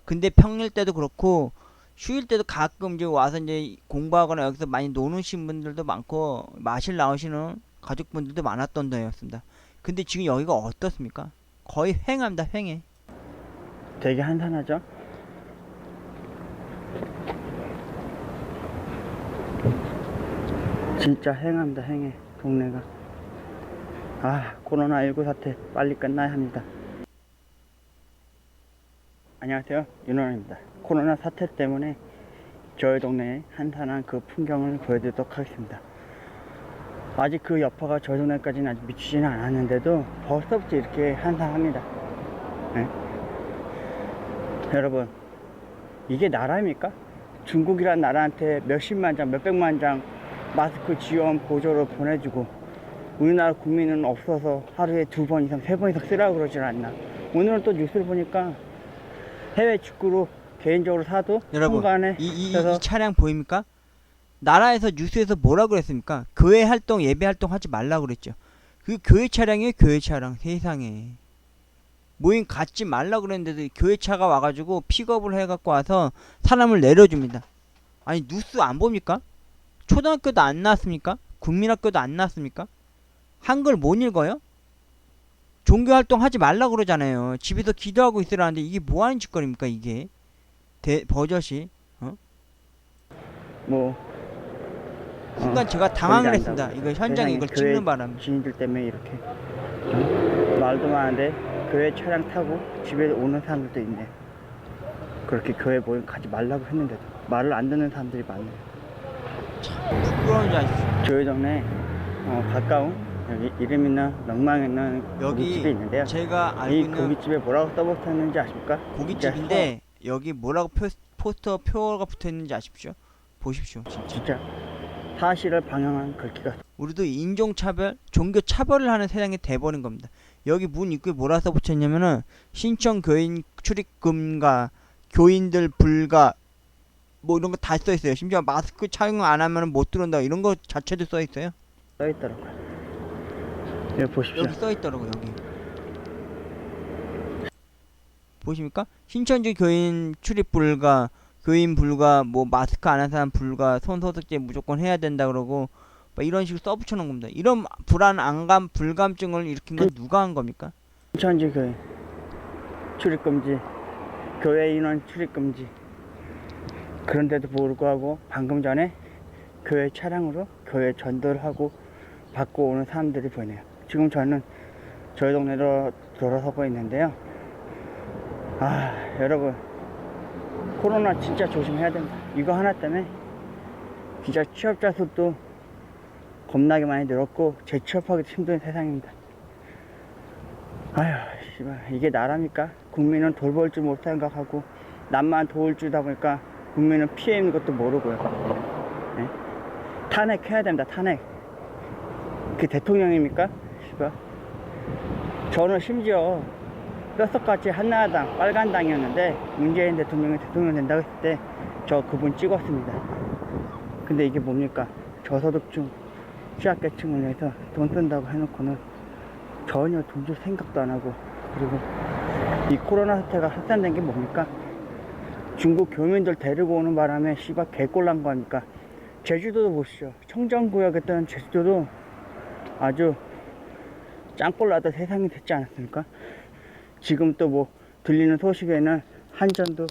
근데 평일 때도 그렇고 휴일 때도 가끔 이제 와서 이제 공부하거나 여기서 많이 노는 분들도 많고 마실 나오시는 가족분들도 많았던 데였습니다. 근데 지금 여기가 어떻습니까? 거의 횡합니다. 횡해. 되게 한산하죠? 진짜 횡합니다. 횡해. 동네가. 코로나19 사태 빨리 끝나야 합니다. 안녕하세요, 윤원입니다. 코로나 사태 때문에 저희 동네에 한산한 그 풍경을 보여드리도록 하겠습니다. 아직 그 여파가 저희 동네까지는 아직 미치지는 않았는데도 벌써부터 이렇게 한산합니다. 네? 여러분, 이게 나라입니까? 중국이란 나라한테 몇십만 장, 몇백만 장 마스크 지원 보조를 보내주고 우리나라 국민은 없어서 하루에 2번 이상, 3번 이상 쓰라고 그러질 않나. 오늘은 또 뉴스를 보니까 해외 축구로 개인적으로 사도 여러분, 현관에 이 차량 보입니까? 나라에서 뉴스에서 뭐라 그랬습니까? 교회 활동, 예배 활동 하지 말라고 그랬죠. 그 교회 차량이에요, 교회 차량. 세상에. 모임 갖지 말라고 그랬는데도 교회 차가 와가지고 픽업을 해갖고 와서 사람을 내려줍니다. 아니, 뉴스 안 봅니까? 초등학교도 안 나왔습니까? 국민학교도 안 나왔습니까? 한글 못 읽어요? 종교활동 하지 말라고 그러잖아요. 집에서 기도하고 있으라는데 이게 뭐하는 짓거리입니까, 이게? 버젓이. 순간 제가 당황을 했습니다. 이거 현장에 이걸 찍는 바람에. 지인들 때문에 이렇게 말도 많은데 교회 차량 타고 집에 오는 사람들도 있네. 그렇게 교회 모임 가지 말라고 했는데도 말을 안 듣는 사람들이 많네요. 참 부끄러운 자식. 저희 동네 가까운 여기 이름 있는 명망 있는 고깃집이 있는데요. 제가 알고 있는 고깃집에 뭐라고 써붙었는지 아십니까? 고깃집인데 여기 뭐라고 포스터 표가 붙어있는지 아십시오? 보십시오. 진짜 사실을 방영한 글귀가. 우리도 인종차별, 종교차별을 하는 세상이 돼버린 겁니다. 여기 문 입구에 뭐라 써붙였냐면은 신청 교인 출입금과 교인들 불가 뭐 이런 거 다 써있어요. 심지어 마스크 착용 안 하면 못 들어온다 이런 거 자체도 써있어요. 써있더라고요. 여기 보십시오. 여기 써있더라고요. 여기 보십니까? 신천지 교인 출입 불가, 교인 불가, 뭐 마스크 안 한 사람 불가, 손소독제 무조건 해야 된다 그러고 뭐 이런 식으로 써붙여 놓은 겁니다. 이런 불안, 안감, 불감증을 일으킨 건 누가 한 겁니까? 신천지 교인 출입 금지, 교회 인원 출입 금지. 그런데도 불구하고 방금 전에 교회 차량으로 교회 전도를 하고 받고 오는 사람들이 보이네요. 지금 저는 저희 동네로 돌아서고 있는데요. 여러분, 코로나 진짜 조심해야 된다. 이거 하나 때문에 진짜 취업자 수도 겁나게 많이 늘었고 재취업하기도 힘든 세상입니다. 씨발, 이게 나라니까. 국민은 돌볼 줄 못 생각하고 남만 도울 줄다 보니까 국민은 피해 있는 것도 모르고요. 네? 탄핵해야 됩니다. 탄핵. 그 대통령입니까? 씨발. 저는 심지어 뼛속같이 한나라당, 빨간당이었는데 문재인 대통령이 대통령 된다고 했을 때 저 그분 찍었습니다. 근데 이게 뭡니까? 저소득층, 취약계층을 위해서 돈 쓴다고 해놓고는 전혀 돈 줄 생각도 안 하고, 그리고 이 코로나 사태가 확산된 게 뭡니까? 중국 교민들 데리고 오는 바람에 씨발 개꼴 난 거 아닙니까? 제주도도 보시죠. 청정구역이었던 제주도도 아주 짱꼴 나던 세상이 됐지 않았습니까? 지금 또 뭐 들리는 소식에는 한전도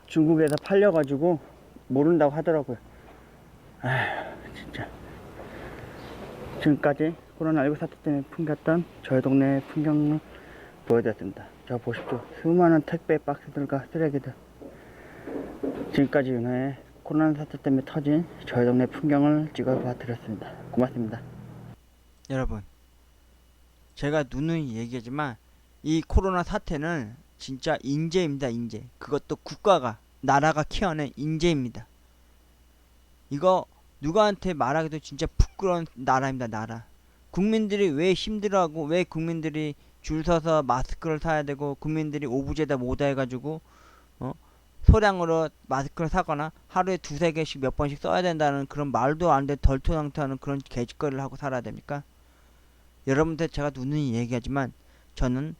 중국에서 팔려가지고 모른다고 하더라고요. 진짜. 지금까지 코로나19 사태 때문에 풍겼던 저희 동네 풍경을 보여드렸습니다. 저 보십시오. 수많은 택배 박스들과 쓰레기들. 지금까지 윤호의 코로나 사태 때문에 터진 저희 동네 풍경을 찍어봐 드렸습니다. 고맙습니다. 여러분, 제가 누누이 얘기하지만 이 코로나 사태는 진짜 인재입니다. 인재. 그것도 국가가, 나라가 키워낸 인재입니다. 이거 누구한테 말하기도 진짜 부끄러운 나라입니다. 나라. 국민들이 왜 힘들어하고, 왜 국민들이 줄 서서 마스크를 사야 되고, 국민들이 오부제다 뭐다 해가지고 소량으로 마스크를 사거나 하루에 2-3개씩 몇 번씩 써야 된다는 그런 말도 안 돼 덜토당토하는 그런 개짓거리를 하고 살아야 됩니까? 여러분들 제가 누누이 얘기하지만 저는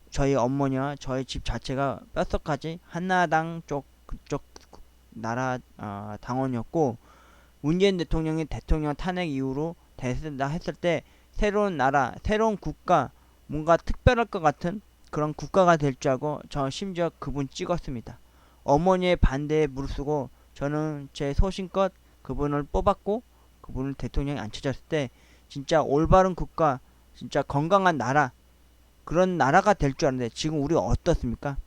저희 어머니와 저희 집 자체가 뼛속까지 한나라당 쪽 그쪽 나라 당원이었고, 문재인 대통령이 대통령 탄핵 이후로 대선다 했을 때 새로운 나라, 새로운 국가, 뭔가 특별할 것 같은 그런 국가가 될 줄 알고 저 심지어 그분 찍었습니다. 어머니의 반대에 무릅쓰고 저는 제 소신껏 그분을 뽑았고, 그분을 대통령에 앉혀졌을 때 진짜 올바른 국가, 진짜 건강한 나라, 그런 나라가 될 줄 알았는데 지금 우리 어떻습니까?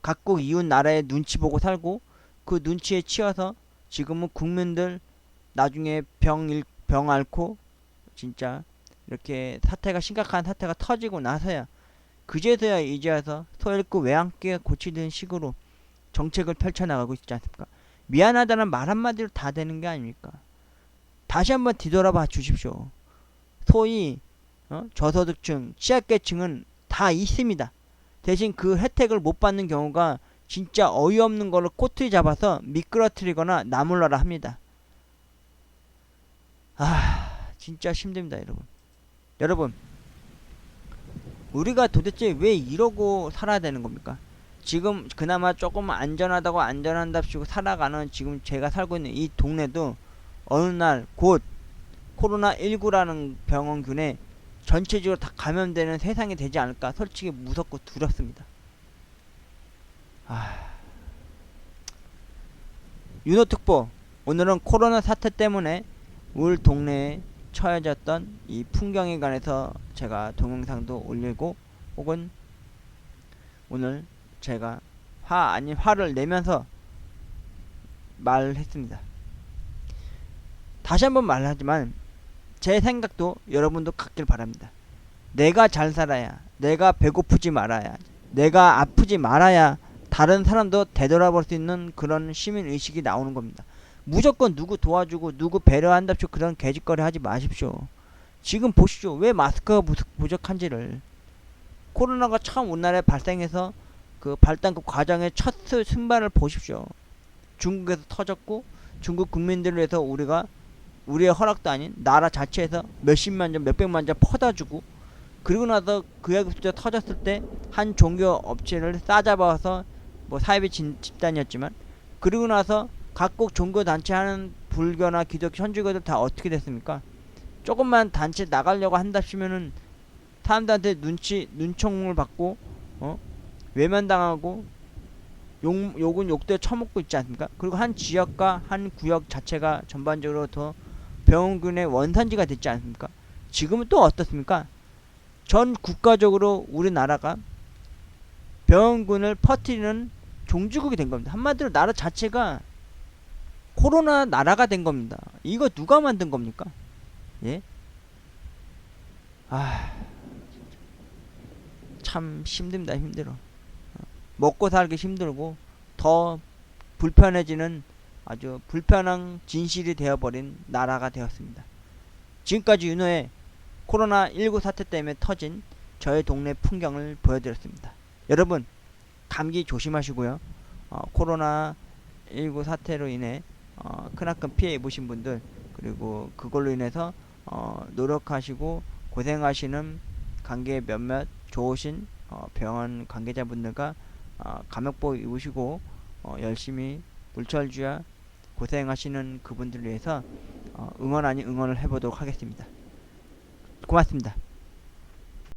각국 이웃 나라의 눈치 보고 살고 그 눈치에 치여서 지금은 국민들 나중에 병 앓고 진짜 이렇게 사태가 심각한 사태가 터지고 나서야 그제서야 이제 와서 소잃고 외환기가 고치는 식으로 정책을 펼쳐나가고 있지 않습니까? 미안하다는 말 한마디로 다 되는 게 아닙니까? 다시 한번 뒤돌아봐 주십시오. 소위 저소득층, 취약계층은 다 있습니다. 대신 그 혜택을 못 받는 경우가 진짜 어이없는 걸로 꼬투리 잡아서 미끄러뜨리거나 나몰라라 합니다. 진짜 힘듭니다, 여러분. 여러분, 우리가 도대체 왜 이러고 살아야 되는 겁니까? 지금 그나마 조금 안전하다고 안전한답시고 살아가는 지금 제가 살고 있는 이 동네도 어느 날 곧 코로나19라는 병원균에 전체적으로 다 감염되는 세상이 되지 않을까 솔직히 무섭고 두렵습니다. 윤호특보, 오늘은 코로나 사태 때문에 우리 동네에 처해졌던 이 풍경에 관해서 제가 동영상도 올리고 혹은 오늘 제가 화 아닌 화를 내면서 말했습니다. 다시 한번 말하지만 제 생각도 여러분도 갖길 바랍니다. 내가 잘 살아야, 내가 배고프지 말아야, 내가 아프지 말아야 다른 사람도 되돌아볼 수 있는 그런 시민의식이 나오는 겁니다. 무조건 누구 도와주고 누구 배려한답시고 그런 개짓거리 하지 마십시오. 지금 보십시오. 왜 마스크가 부족한지를. 코로나가 처음 우리나라에 발생해서 그 발단 그 과정의 첫 순발을 보십시오. 중국에서 터졌고 중국 국민들을 위해서 우리가 우리의 허락도 아닌 나라 자체에서 몇십만 점 몇백만 점 퍼다주고 그리고 나서 그 약수가 터졌을 때 한 종교 업체를 싸잡아서 뭐 사이비 집단이었지만 그리고 나서 각국 종교 단체 하는 불교나 기독교 천주교들 다 어떻게 됐습니까? 조금만 단체 나가려고 한다시면은 사람들한테 눈총을 받고 외면당하고 욕은 욕대 처먹고 있지 않습니까? 그리고 한 지역과 한 구역 자체가 전반적으로 더 병원균의 원산지가 됐지 않습니까? 지금은 또 어떻습니까? 전 국가적으로 우리나라가 병원균을 퍼뜨리는 종주국이 된 겁니다. 한마디로 나라 자체가 코로나 나라가 된 겁니다. 이거 누가 만든 겁니까? 예? 참 힘듭니다. 힘들어. 먹고 살기 힘들고 더 불편해지는 아주 불편한 진실이 되어버린 나라가 되었습니다. 지금까지 윤호의 코로나19 사태 때문에 터진 저의 동네 풍경을 보여드렸습니다. 여러분 감기 조심하시고요. 코로나19 사태로 인해 크나큰 피해 입으신 분들 그리고 그걸로 인해서 노력하시고 고생하시는 관계 몇몇 좋으신 병원 관계자분들과 감염복 입으시고 열심히 물철주야 고생하시는 그분들을 위해서 응원 아닌 응원을 해보도록 하겠습니다. 고맙습니다.